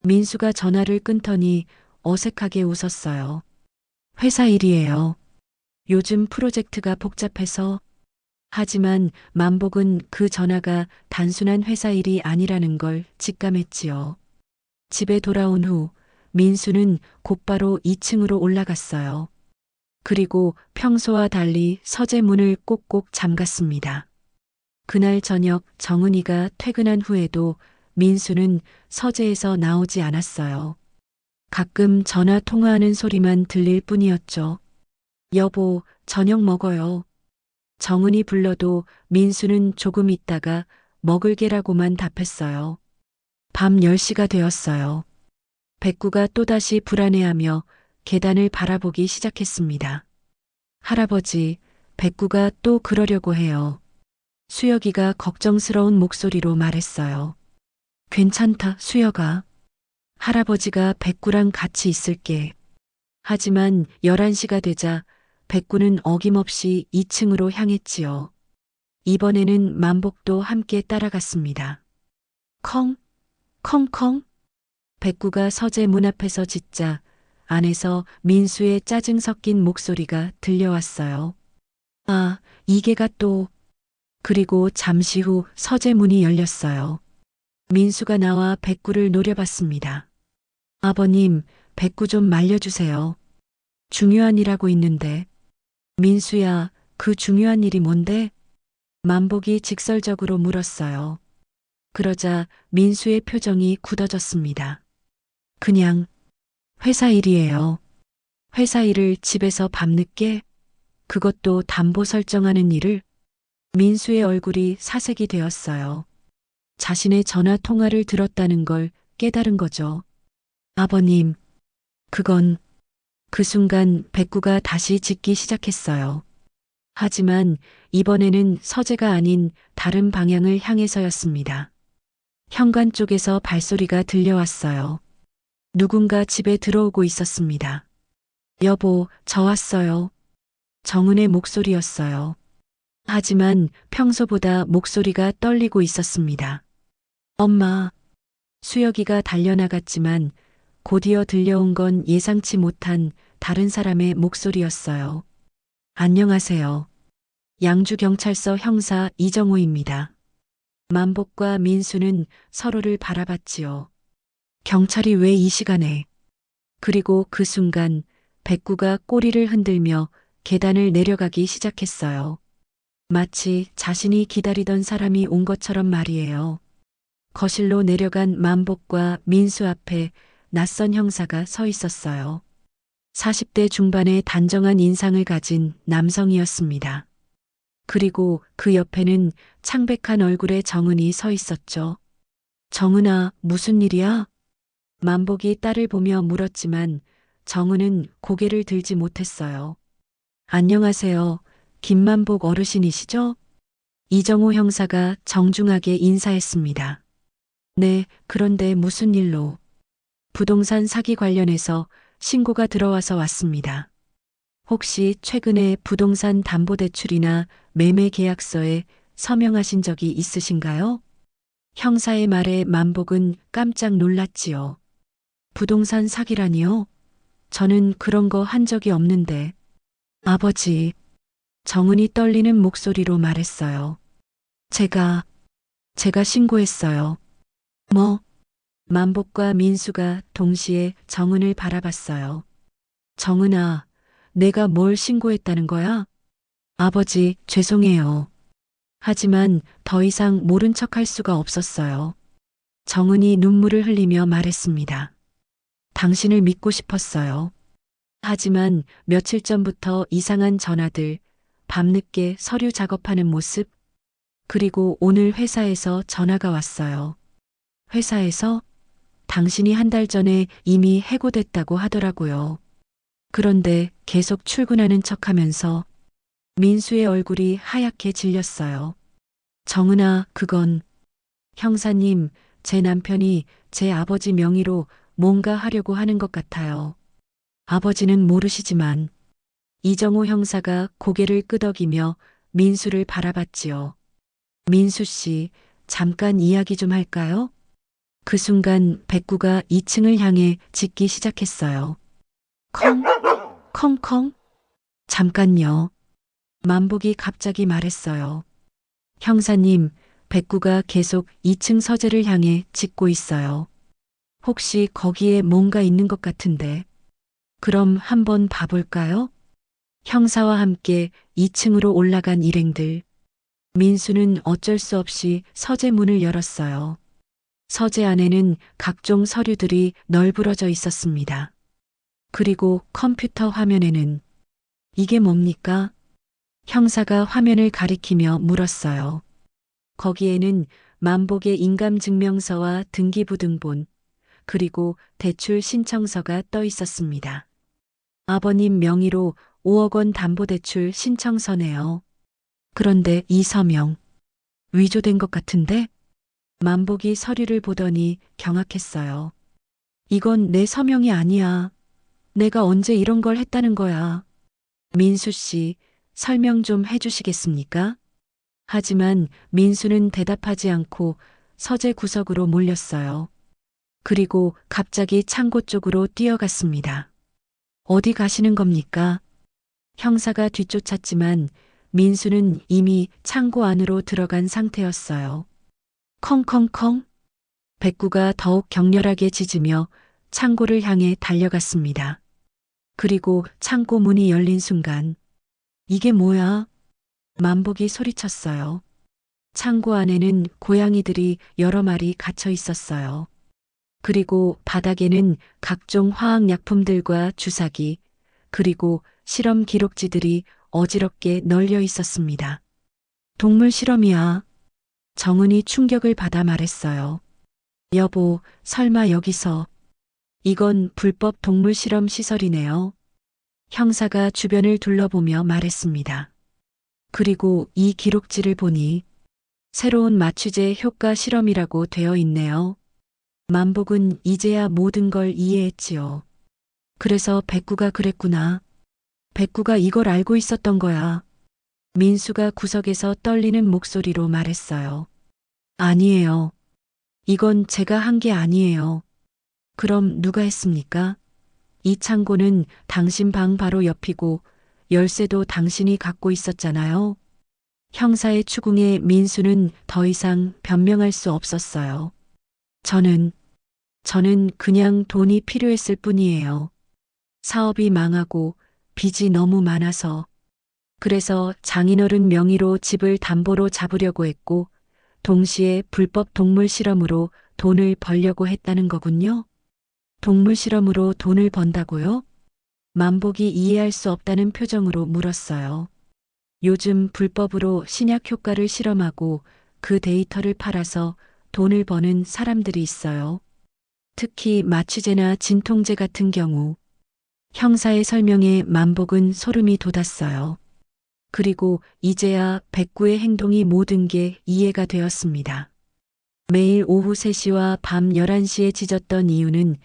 민수가 전화를 끊더니 어색하게 웃었어요. 회사 일이에요. 요즘 프로젝트가 복잡해서. 하지만 만복은 그 전화가 단순한 회사 일이 아니라는 걸 직감했지요. 집에 돌아온 후 민수는 곧바로 2층으로 올라갔어요. 그리고 평소와 달리 서재 문을 꼭꼭 잠갔습니다. 그날 저녁 정은이가 퇴근한 후에도 민수는 서재에서 나오지 않았어요. 가끔 전화 통화하는 소리만 들릴 뿐이었죠. 여보, 저녁 먹어요. 정은이 불러도 민수는 조금 있다가 먹을 게라고만 답했어요. 밤 10시가 되었어요. 백구가 또다시 불안해하며 계단을 바라보기 시작했습니다. 할아버지, 백구가 또 그러려고 해요. 수혁이가 걱정스러운 목소리로 말했어요. 괜찮다, 수혁아. 할아버지가 백구랑 같이 있을게. 하지만 11시가 되자 백구는 어김없이 2층으로 향했지요. 이번에는 만복도 함께 따라갔습니다. 컹. 백구가 서재 문 앞에서 짖자 안에서 민수의 짜증 섞인 목소리가 들려왔어요. 아, 이게가 또. 그리고 잠시 후 서재 문이 열렸어요. 민수가 나와 백구를 노려봤습니다. 아버님, 백구 좀 말려주세요. 중요한 일하고 있는데. 민수야, 그 중요한 일이 뭔데? 만복이 직설적으로 물었어요. 그러자 민수의 표정이 굳어졌습니다. 그냥 회사 일이에요. 회사 일을 집에서 밤늦게? 그것도 담보 설정하는 일을? 민수의 얼굴이 사색이 되었어요. 자신의 전화 통화를 들었다는 걸 깨달은 거죠. 아버님, 그건. 그 순간 백구가 다시 짖기 시작했어요. 하지만 이번에는 서재가 아닌 다른 방향을 향해서였습니다. 현관 쪽에서 발소리가 들려왔어요. 누군가 집에 들어오고 있었습니다. 여보, 저 왔어요. 정은의 목소리였어요. 하지만 평소보다 목소리가 떨리고 있었습니다. 엄마. 수혁이가 달려나갔지만 곧이어 들려온 건 예상치 못한 다른 사람의 목소리였어요. 안녕하세요. 양주경찰서 형사 이정호입니다. 만복과 민수는 서로를 바라봤지요. 경찰이 왜 이 시간에? 그리고 그 순간 백구가 꼬리를 흔들며 계단을 내려가기 시작했어요. 마치 자신이 기다리던 사람이 온 것처럼 말이에요. 거실로 내려간 만복과 민수 앞에 낯선 형사가 서 있었어요. 40대 중반의 단정한 인상을 가진 남성이었습니다. 그리고 그 옆에는 창백한 얼굴의 정은이 서 있었죠. 정은아, 무슨 일이야? 만복이 딸을 보며 물었지만 정은은 고개를 들지 못했어요. 안녕하세요. 김만복 어르신이시죠? 이정호 형사가 정중하게 인사했습니다. 네, 그런데 무슨 일로? 부동산 사기 관련해서 신고가 들어와서 왔습니다. 혹시 최근에 부동산 담보대출이나 매매 계약서에 서명하신 적이 있으신가요? 형사의 말에 만복은 깜짝 놀랐지요. 부동산 사기라니요? 저는 그런 거 한 적이 없는데. 아버지, 정은이 떨리는 목소리로 말했어요. 제가 신고했어요. 뭐? 만복과 민수가 동시에 정은을 바라봤어요. 정은아, 내가 뭘 신고했다는 거야? 아버지, 죄송해요. 하지만 더 이상 모른 척할 수가 없었어요. 정은이 눈물을 흘리며 말했습니다. 당신을 믿고 싶었어요. 하지만 며칠 전부터 이상한 전화들, 밤늦게 서류 작업하는 모습, 그리고 오늘 회사에서 전화가 왔어요. 회사에서? 당신이 한 달 전에 이미 해고됐다고 하더라고요. 그런데 계속 출근하는 척하면서 민수의 얼굴이 하얗게 질렸어요. 정은아, 그건 형사님, 제 남편이 제 아버지 명의로 뭔가 하려고 하는 것 같아요. 아버지는 모르시지만 이정호 형사가 고개를 끄덕이며 민수를 바라봤지요. 민수 씨, 잠깐 이야기 좀 할까요? 그 순간 백구가 2층을 향해 짖기 시작했어요. 컹, 컹컹. 잠깐요. 만복이 갑자기 말했어요. 형사님, 백구가 계속 2층 서재를 향해 짖고 있어요. 혹시 거기에 뭔가 있는 것 같은데. 그럼 한번 봐볼까요? 형사와 함께 2층으로 올라간 일행들. 민수는 어쩔 수 없이 서재 문을 열었어요. 서재 안에는 각종 서류들이 널브러져 있었습니다. 그리고 컴퓨터 화면에는 이게 뭡니까? 형사가 화면을 가리키며 물었어요. 거기에는 만복의 인감증명서와 등기부등본, 그리고 대출 신청서가 떠 있었습니다. 아버님 명의로 5억 원 담보대출 신청서네요. 그런데 이 서명, 위조된 것 같은데? 만복이 서류를 보더니 경악했어요. 이건 내 서명이 아니야. 내가 언제 이런 걸 했다는 거야. 민수 씨, 설명 좀 해주시겠습니까? 하지만 민수는 대답하지 않고 서재 구석으로 몰렸어요. 그리고 갑자기 창고 쪽으로 뛰어갔습니다. 어디 가시는 겁니까? 형사가 뒤쫓았지만 민수는 이미 창고 안으로 들어간 상태였어요. 컹컹컹. 백구가 더욱 격렬하게 짖으며 창고를 향해 달려갔습니다. 그리고 창고 문이 열린 순간 이게 뭐야? 만복이 소리쳤어요. 창고 안에는 고양이들이 여러 마리 갇혀 있었어요. 그리고 바닥에는 각종 화학약품들과 주사기, 그리고 실험 기록지들이 어지럽게 널려 있었습니다. 동물 실험이야. 정은이 충격을 받아 말했어요. 여보, 설마 여기서. 이건 불법 동물 실험 시설이네요. 형사가 주변을 둘러보며 말했습니다. 그리고 이 기록지를 보니 새로운 마취제 효과 실험이라고 되어 있네요. 만복은 이제야 모든 걸 이해했지요. 그래서 백구가 그랬구나. 백구가 이걸 알고 있었던 거야. 민수가 구석에서 떨리는 목소리로 말했어요. 아니에요. 이건 제가 한 게 아니에요. 그럼 누가 했습니까? 이 창고는 당신 방 바로 옆이고 열쇠도 당신이 갖고 있었잖아요. 형사의 추궁에 민수는 더 이상 변명할 수 없었어요. 저는 그냥 돈이 필요했을 뿐이에요. 사업이 망하고 빚이 너무 많아서. 그래서 장인어른 명의로 집을 담보로 잡으려고 했고, 동시에 불법 동물 실험으로 돈을 벌려고 했다는 거군요. 동물 실험으로 돈을 번다고요? 만복이 이해할 수 없다는 표정으로 물었어요. 요즘 불법으로 신약 효과를 실험하고 그 데이터를 팔아서 돈을 버는 사람들이 있어요. 특히 마취제나 진통제 같은 경우. 형사의 설명에 만복은 소름이 돋았어요. 그리고 이제야 백구의 행동이 모든 게 이해가 되었습니다. 매일 오후 3시와 밤 11시에 짖었던 이유는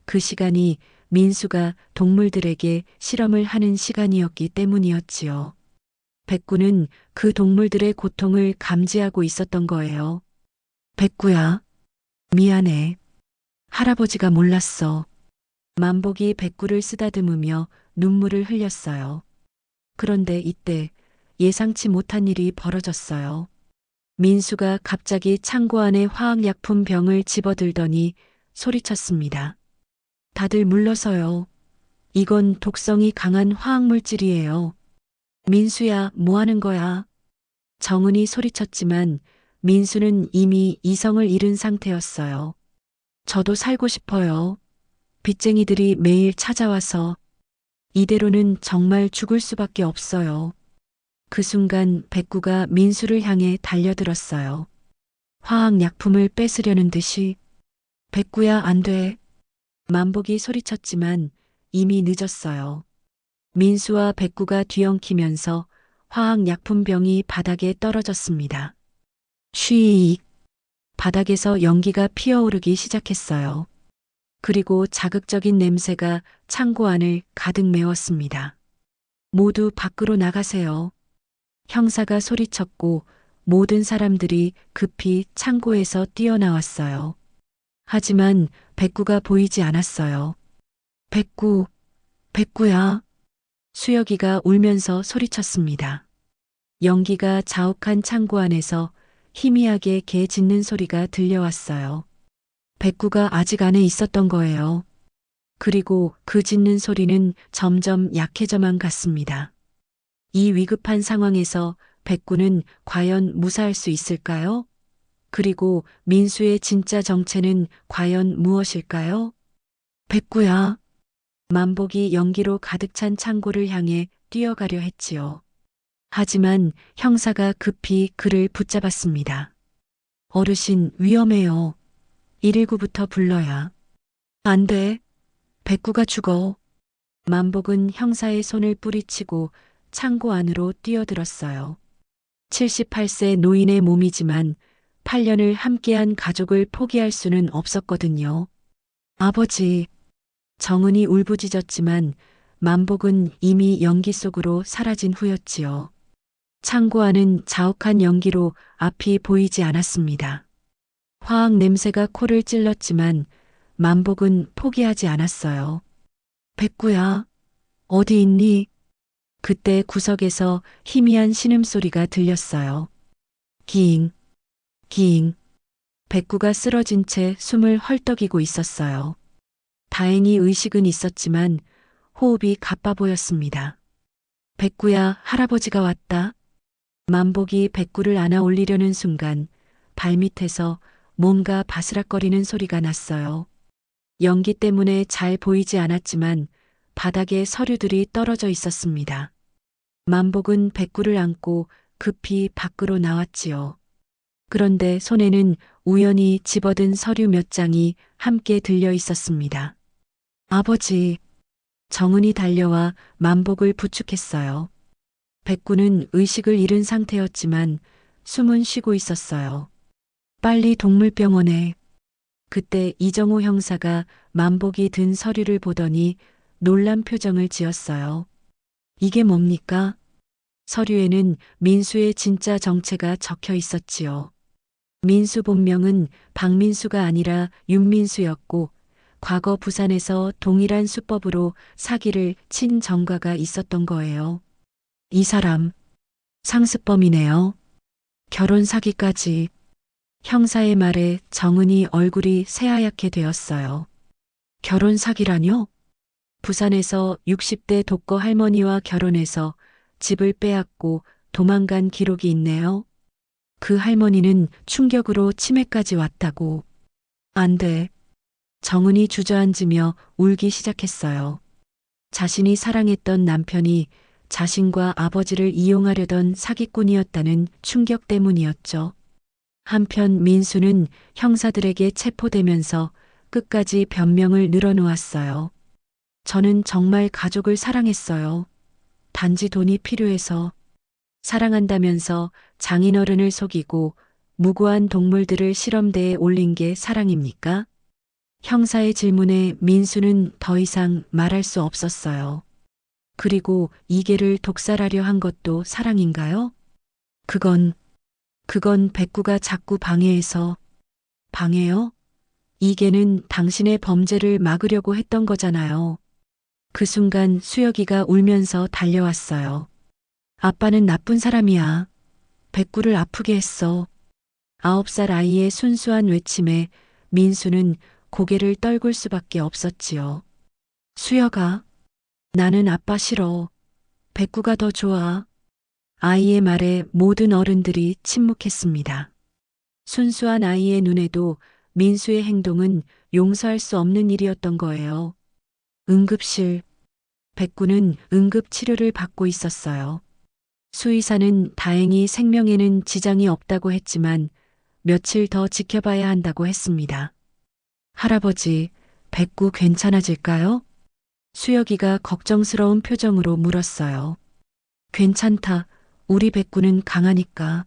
그 시간이 민수가 동물들에게 실험을 하는 시간이었기 때문이었지요. 백구는 그 동물들의 고통을 감지하고 있었던 거예요. 백구야, 미안해. 할아버지가 몰랐어. 만복이 백구를 쓰다듬으며 눈물을 흘렸어요. 그런데 이때 예상치 못한 일이 벌어졌어요. 민수가 갑자기 창고 안에 화학약품 병을 집어들더니 소리쳤습니다. 다들 물러서요. 이건 독성이 강한 화학물질이에요. 민수야, 뭐 하는 거야? 정은이 소리쳤지만 민수는 이미 이성을 잃은 상태였어요. 저도 살고 싶어요. 빚쟁이들이 매일 찾아와서 이대로는 정말 죽을 수밖에 없어요. 그 순간 백구가 민수를 향해 달려들었어요. 화학약품을 뺏으려는 듯이. 백구야, 안 돼. 만복이 소리쳤지만 이미 늦었어요. 민수와 백구가 뒤엉키면서 화학약품병이 바닥에 떨어졌습니다. 쉬익. 바닥에서 연기가 피어오르기 시작했어요. 그리고 자극적인 냄새가 창고 안을 가득 메웠습니다. 모두 밖으로 나가세요. 형사가 소리쳤고 모든 사람들이 급히 창고에서 뛰어나왔어요. 하지만 백구가 보이지 않았어요. 백구, 백구야. 수혁이가 울면서 소리쳤습니다. 연기가 자욱한 창고 안에서 희미하게 개 짖는 소리가 들려왔어요. 백구가 아직 안에 있었던 거예요. 그리고 그 짖는 소리는 점점 약해져만 갔습니다. 이 위급한 상황에서 백구는 과연 무사할 수 있을까요? 그리고 민수의 진짜 정체는 과연 무엇일까요? 백구야. 만복이 연기로 가득 찬 창고를 향해 뛰어가려 했지요. 하지만 형사가 급히 그를 붙잡았습니다. 어르신, 위험해요. 119부터 불러야. 안 돼. 백구가 죽어. 만복은 형사의 손을 뿌리치고 창고 안으로 뛰어들었어요. 78세 노인의 몸이지만 8년을 함께한 가족을 포기할 수는 없었거든요. 아버지. 정은이 울부짖었지만 만복은 이미 연기 속으로 사라진 후였지요. 창고 안은 자욱한 연기로 앞이 보이지 않았습니다. 화학 냄새가 코를 찔렀지만 만복은 포기하지 않았어요. 백구야, 어디 있니? 그때 구석에서 희미한 신음소리가 들렸어요. 기잉, 기잉. 백구가 쓰러진 채 숨을 헐떡이고 있었어요. 다행히 의식은 있었지만 호흡이 가빠 보였습니다. 백구야, 할아버지가 왔다. 만복이 백구를 안아 올리려는 순간 발밑에서 뭔가 바스락거리는 소리가 났어요. 연기 때문에 잘 보이지 않았지만 바닥에 서류들이 떨어져 있었습니다. 만복은 백구를 안고 급히 밖으로 나왔지요. 그런데 손에는 우연히 집어든 서류 몇 장이 함께 들려 있었습니다. 아버지. 정은이 달려와 만복을 부축했어요. 백구는 의식을 잃은 상태였지만 숨은 쉬고 있었어요. 빨리 동물병원에. 그때 이정호 형사가 만복이 든 서류를 보더니 놀란 표정을 지었어요. 이게 뭡니까? 서류에는 민수의 진짜 정체가 적혀 있었지요. 민수 본명은 박민수가 아니라 윤민수였고 과거 부산에서 동일한 수법으로 사기를 친 전과가 있었던 거예요. 이 사람 상습범이네요. 결혼 사기까지. 형사의 말에 정은이 얼굴이 새하얗게 되었어요. 결혼 사기라뇨? 부산에서 60대 독거 할머니와 결혼해서 집을 빼앗고 도망간 기록이 있네요. 그 할머니는 충격으로 치매까지 왔다고. 안 돼. 정은이 주저앉으며 울기 시작했어요. 자신이 사랑했던 남편이 자신과 아버지를 이용하려던 사기꾼이었다는 충격 때문이었죠. 한편 민수는 형사들에게 체포되면서 끝까지 변명을 늘어놓았어요. 저는 정말 가족을 사랑했어요. 단지 돈이 필요해서. 사랑한다면서 장인어른을 속이고 무고한 동물들을 실험대에 올린 게 사랑입니까? 형사의 질문에 민수는 더 이상 말할 수 없었어요. 그리고 이계를 독살하려 한 것도 사랑인가요? 그건 백구가 자꾸 방해해서. 방해요? 이계는 당신의 범죄를 막으려고 했던 거잖아요. 그 순간 수혁이가 울면서 달려왔어요. 아빠는 나쁜 사람이야. 백구를 아프게 했어. 9살 아이의 순수한 외침에 민수는 고개를 떨굴 수밖에 없었지요. 수혁아, 나는 아빠 싫어. 백구가 더 좋아. 아이의 말에 모든 어른들이 침묵했습니다. 순수한 아이의 눈에도 민수의 행동은 용서할 수 없는 일이었던 거예요. 응급실. 백구는 응급치료를 받고 있었어요. 수의사는 다행히 생명에는 지장이 없다고 했지만 며칠 더 지켜봐야 한다고 했습니다. 할아버지, 백구 괜찮아질까요? 수혁이가 걱정스러운 표정으로 물었어요. 괜찮다. 우리 백구는 강하니까.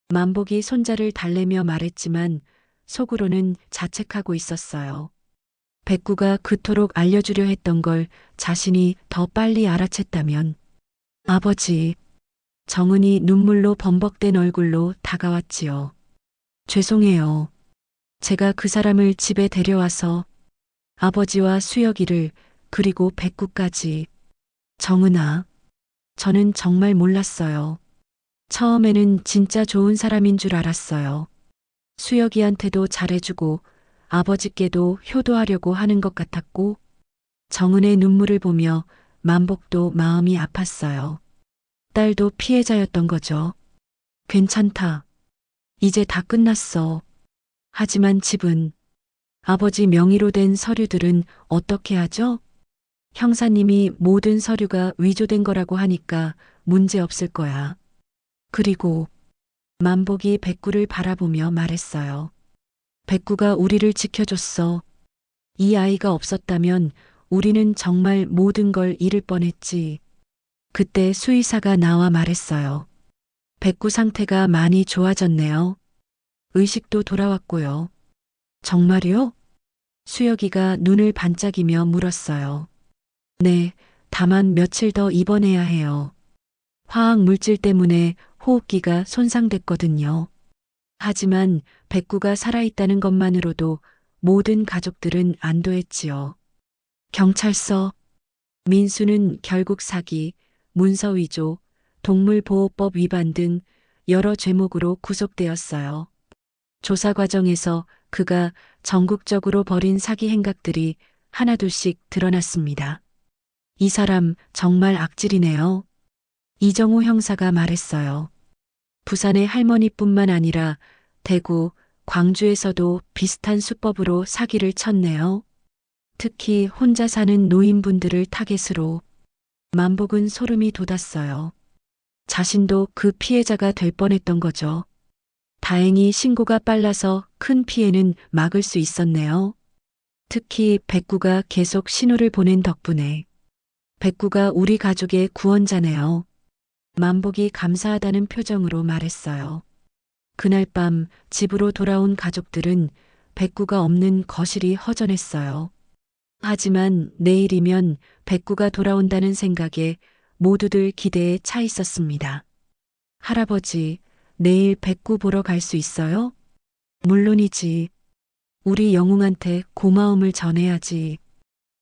만복이 손자를 달래며 말했지만 속으로는 자책하고 있었어요. 백구가 그토록 알려주려 했던 걸 자신이 더 빨리 알아챘다면. 아버지, 정은이 눈물로 범벅된 얼굴로 다가왔지요. 죄송해요. 제가 그 사람을 집에 데려와서 아버지와 수혁이를 그리고 백구까지. 정은아, 저는 정말 몰랐어요. 처음에는 진짜 좋은 사람인 줄 알았어요. 수혁이한테도 잘해주고 아버지께도 효도하려고 하는 것 같았고 정은의 눈물을 보며 만복도 마음이 아팠어요. 딸도 피해자였던 거죠. 괜찮다. 이제 다 끝났어. 하지만 집은, 아버지 명의로 된 서류들은 어떻게 하죠? 형사님이 모든 서류가 위조된 거라고 하니까 문제 없을 거야. 그리고 만복이 백구를 바라보며 말했어요. 백구가 우리를 지켜줬어. 이 아이가 없었다면 우리는 정말 모든 걸 잃을 뻔했지. 그때 수의사가 나와 말했어요. 백구 상태가 많이 좋아졌네요. 의식도 돌아왔고요. 정말요? 수혁이가 눈을 반짝이며 물었어요. 네, 다만 며칠 더 입원해야 해요. 화학 물질 때문에 호흡기가 손상됐거든요. 하지만 백구가 살아있다는 것만으로도 모든 가족들은 안도했지요. 경찰서. 민수는 결국 사기, 문서위조, 동물보호법 위반 등 여러 죄목으로 구속되었어요. 조사 과정에서 그가 전국적으로 벌인 사기 행각들이 하나둘씩 드러났습니다. 이 사람 정말 악질이네요. 이정우 형사가 말했어요. 부산의 할머니뿐만 아니라 대구, 광주에서도 비슷한 수법으로 사기를 쳤네요. 특히 혼자 사는 노인분들을 타겟으로. 만복은 소름이 돋았어요. 자신도 그 피해자가 될 뻔했던 거죠. 다행히 신고가 빨라서 큰 피해는 막을 수 있었네요. 특히 백구가 계속 신호를 보낸 덕분에. 백구가 우리 가족의 구원자네요. 만복이 감사하다는 표정으로 말했어요. 그날 밤 집으로 돌아온 가족들은 백구가 없는 거실이 허전했어요. 하지만 내일이면 백구가 돌아온다는 생각에 모두들 기대에 차 있었습니다. 할아버지, 내일 백구 보러 갈 수 있어요? 물론이지. 우리 영웅한테 고마움을 전해야지.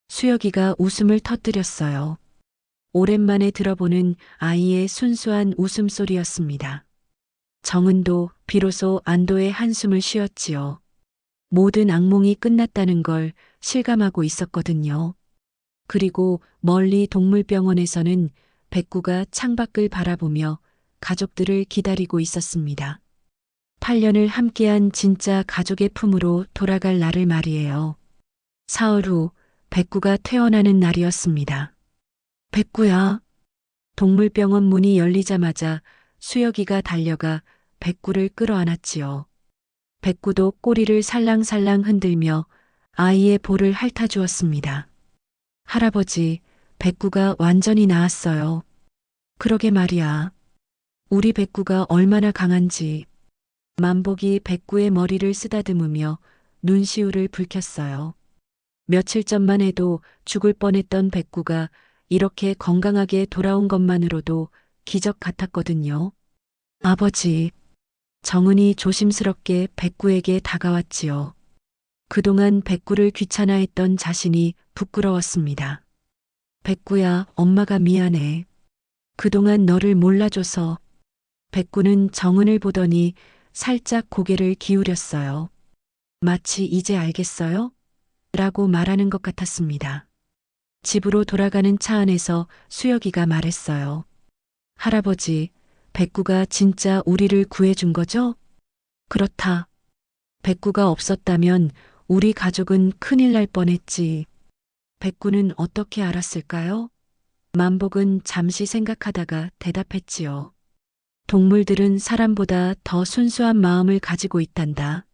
수혁이가 웃음을 터뜨렸어요. 오랜만에 들어보는 아이의 순수한 웃음소리였습니다. 정은도 비로소 안도의 한숨을 쉬었지요. 모든 악몽이 끝났다는 걸 실감하고 있었거든요. 그리고 멀리 동물병원에서는 백구가 창밖을 바라보며 가족들을 기다리고 있었습니다. 8년을 함께한 진짜 가족의 품으로 돌아갈 날을 말이에요. 사흘 후 백구가 퇴원하는 날이었습니다. 백구야. 동물병원 문이 열리자마자 수혁이가 달려가 백구를 끌어안았지요. 백구도 꼬리를 살랑살랑 흔들며 아이의 볼을 핥아주었습니다. 할아버지, 백구가 완전히 나았어요. 그러게 말이야. 우리 백구가 얼마나 강한지. 만복이 백구의 머리를 쓰다듬으며 눈시울을 붉혔어요. 며칠 전만 해도 죽을 뻔했던 백구가 이렇게 건강하게 돌아온 것만으로도 기적 같았거든요. 아버지. 정은이 조심스럽게 백구에게 다가왔지요. 그동안 백구를 귀찮아했던 자신이 부끄러웠습니다. 백구야, 엄마가 미안해. 그동안 너를 몰라줘서. 백구는 정은을 보더니 살짝 고개를 기울였어요. 마치 이제 알겠어요? 라고 말하는 것 같았습니다. 집으로 돌아가는 차 안에서 수혁이가 말했어요. 할아버지, 백구가 진짜 우리를 구해준 거죠? 그렇다. 백구가 없었다면 우리 가족은 큰일 날 뻔했지. 백구는 어떻게 알았을까요? 만복은 잠시 생각하다가 대답했지요. 동물들은 사람보다 더 순수한 마음을 가지고 있단다.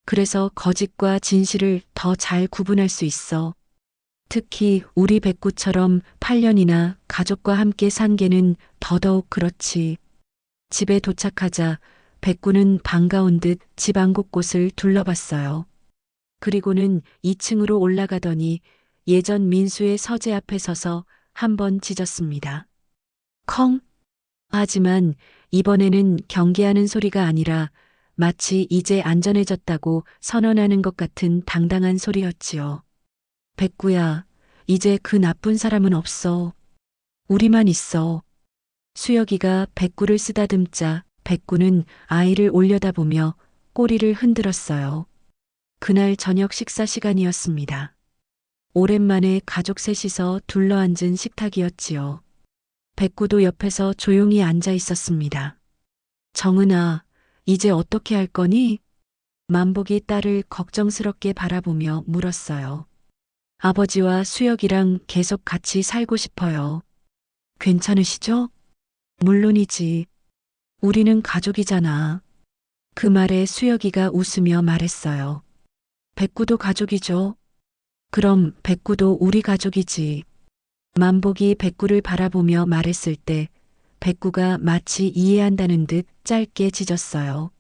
그래서 거짓과 진실을 더 잘 구분할 수 있어. 특히 우리 백구처럼 8년이나 가족과 함께 산 개는 더더욱 그렇지. 집에 도착하자 백구는 반가운 듯 집 안 곳곳을 둘러봤어요. 그리고는 2층으로 올라가더니 예전 민수의 서재 앞에 서서 한번 짖었습니다. 컹! 하지만 이번에는 경계하는 소리가 아니라 마치 이제 안전해졌다고 선언하는 것 같은 당당한 소리였지요. 백구야, 이제 그 나쁜 사람은 없어. 우리만 있어. 수혁이가 백구를 쓰다듬자 백구는 아이를 올려다보며 꼬리를 흔들었어요. 그날 저녁 식사 시간이었습니다. 오랜만에 가족 셋이서 둘러앉은 식탁이었지요. 백구도 옆에서 조용히 앉아 있었습니다. 정은아, 이제 어떻게 할 거니? 만복이 딸을 걱정스럽게 바라보며 물었어요. 아버지와 수혁이랑 계속 같이 살고 싶어요. 괜찮으시죠? 물론이지. 우리는 가족이잖아. 그 말에 수혁이가 웃으며 말했어요. 백구도 가족이죠. 그럼 백구도 우리 가족이지. 만복이 백구를 바라보며 말했을 때 백구가 마치 이해한다는 듯 짧게 짖었어요.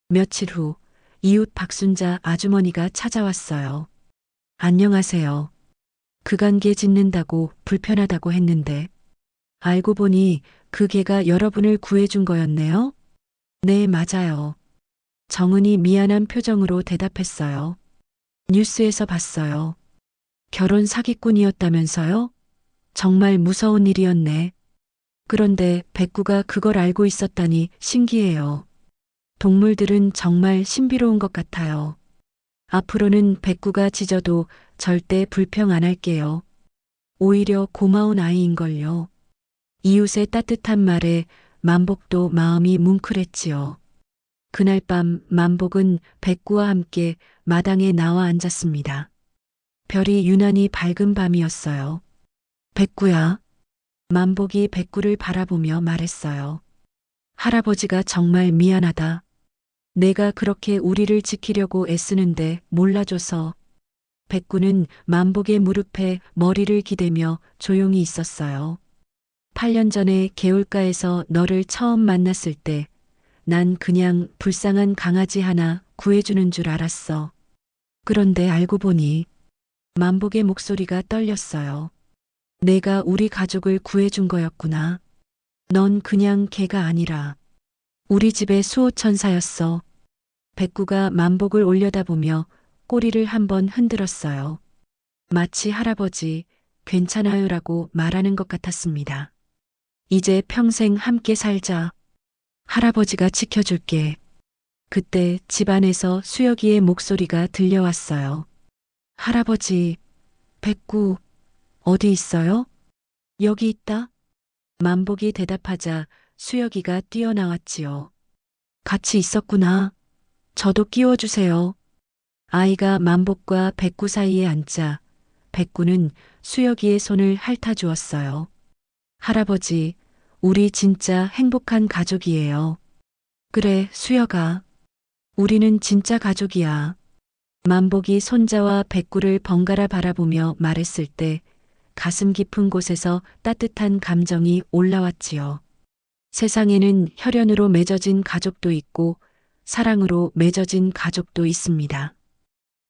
며칠 후 이웃 박순자 아주머니가 찾아왔어요. 안녕하세요. 그 관계 짖는다고 불편하다고 했는데 알고 보니 그 개가 여러분을 구해준 거였네요? 네, 맞아요. 정은이 미안한 표정으로 대답했어요. 뉴스에서 봤어요. 결혼 사기꾼이었다면서요? 정말 무서운 일이었네. 그런데 백구가 그걸 알고 있었다니 신기해요. 동물들은 정말 신비로운 것 같아요. 앞으로는 백구가 짖어도 절대 불평 안 할게요. 오히려 고마운 아이인걸요. 이웃의 따뜻한 말에 만복도 마음이 뭉클했지요. 그날 밤 만복은 백구와 함께 마당에 나와 앉았습니다. 별이 유난히 밝은 밤이었어요. 백구야. 만복이 백구를 바라보며 말했어요. 할아버지가 정말 미안하다. 내가 그렇게 우리를 지키려고 애쓰는데 몰라줘서. 백구는 만복의 무릎에 머리를 기대며 조용히 있었어요. 8년 전에 개울가에서 너를 처음 만났을 때 난 그냥 불쌍한 강아지 하나 구해주는 줄 알았어. 그런데 알고 보니 만복의 목소리가 떨렸어요. 내가 우리 가족을 구해준 거였구나. 넌 그냥 개가 아니라 우리 집의 수호천사였어. 백구가 만복을 올려다보며 꼬리를 한번 흔들었어요. 마치 할아버지, 괜찮아요라고 말하는 것 같았습니다. 이제 평생 함께 살자. 할아버지가 지켜줄게. 그때 집안에서 수혁이의 목소리가 들려왔어요. 할아버지, 백구, 어디 있어요? 여기 있다. 만복이 대답하자 수혁이가 뛰어나왔지요. 같이 있었구나. 저도 끼워주세요. 아이가 만복과 백구 사이에 앉자 백구는 수혁이의 손을 핥아주었어요. 할아버지, 우리 진짜 행복한 가족이에요. 그래, 수혁아. 우리는 진짜 가족이야. 만복이 손자와 백구를 번갈아 바라보며 말했을 때 가슴 깊은 곳에서 따뜻한 감정이 올라왔지요. 세상에는 혈연으로 맺어진 가족도 있고 사랑으로 맺어진 가족도 있습니다.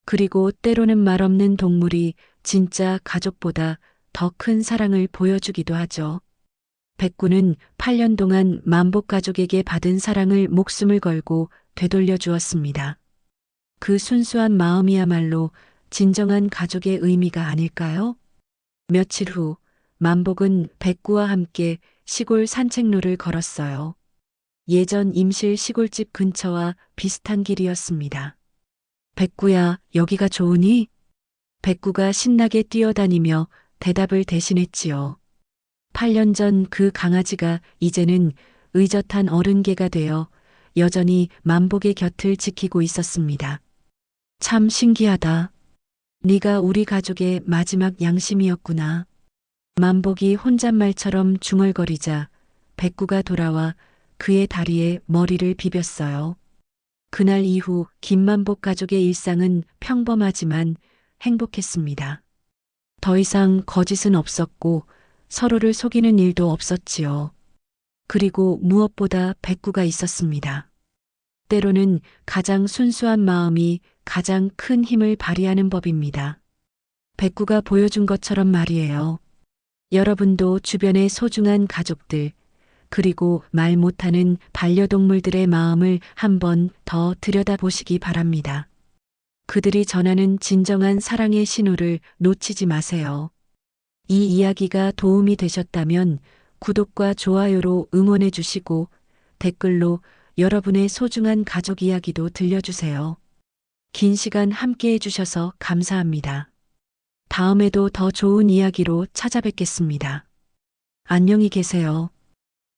그리고 때로는 말없는 동물이 진짜 가족보다 더 큰 사랑을 보여주기도 하죠. 백구는 8년 동안 만복 가족에게 받은 사랑을 목숨을 걸고 되돌려 주었습니다. 그 순수한 마음이야말로 진정한 가족의 의미가 아닐까요? 며칠 후 만복은 백구와 함께 시골 산책로를 걸었어요. 예전 임실 시골집 근처와 비슷한 길이었습니다. 백구야, 여기가 좋으니? 백구가 신나게 뛰어다니며 대답을 대신했지요. 8년 전 그 강아지가 이제는 의젓한 어른개가 되어 여전히 만복의 곁을 지키고 있었습니다. 참 신기하다. 네가 우리 가족의 마지막 양심이었구나. 만복이 혼잣말처럼 중얼거리자 백구가 돌아와 그의 다리에 머리를 비볐어요. 그날 이후 김만복 가족의 일상은 평범하지만 행복했습니다. 더 이상 거짓은 없었고 서로를 속이는 일도 없었지요. 그리고 무엇보다 백구가 있었습니다. 때로는 가장 순수한 마음이 가장 큰 힘을 발휘하는 법입니다. 백구가 보여준 것처럼 말이에요. 여러분도 주변의 소중한 가족들, 그리고 말 못하는 반려동물들의 마음을 한번 더 들여다보시기 바랍니다. 그들이 전하는 진정한 사랑의 신호를 놓치지 마세요. 이 이야기가 도움이 되셨다면 구독과 좋아요로 응원해 주시고 댓글로 여러분의 소중한 가족 이야기도 들려주세요. 긴 시간 함께 해주셔서 감사합니다. 다음에도 더 좋은 이야기로 찾아뵙겠습니다. 안녕히 계세요.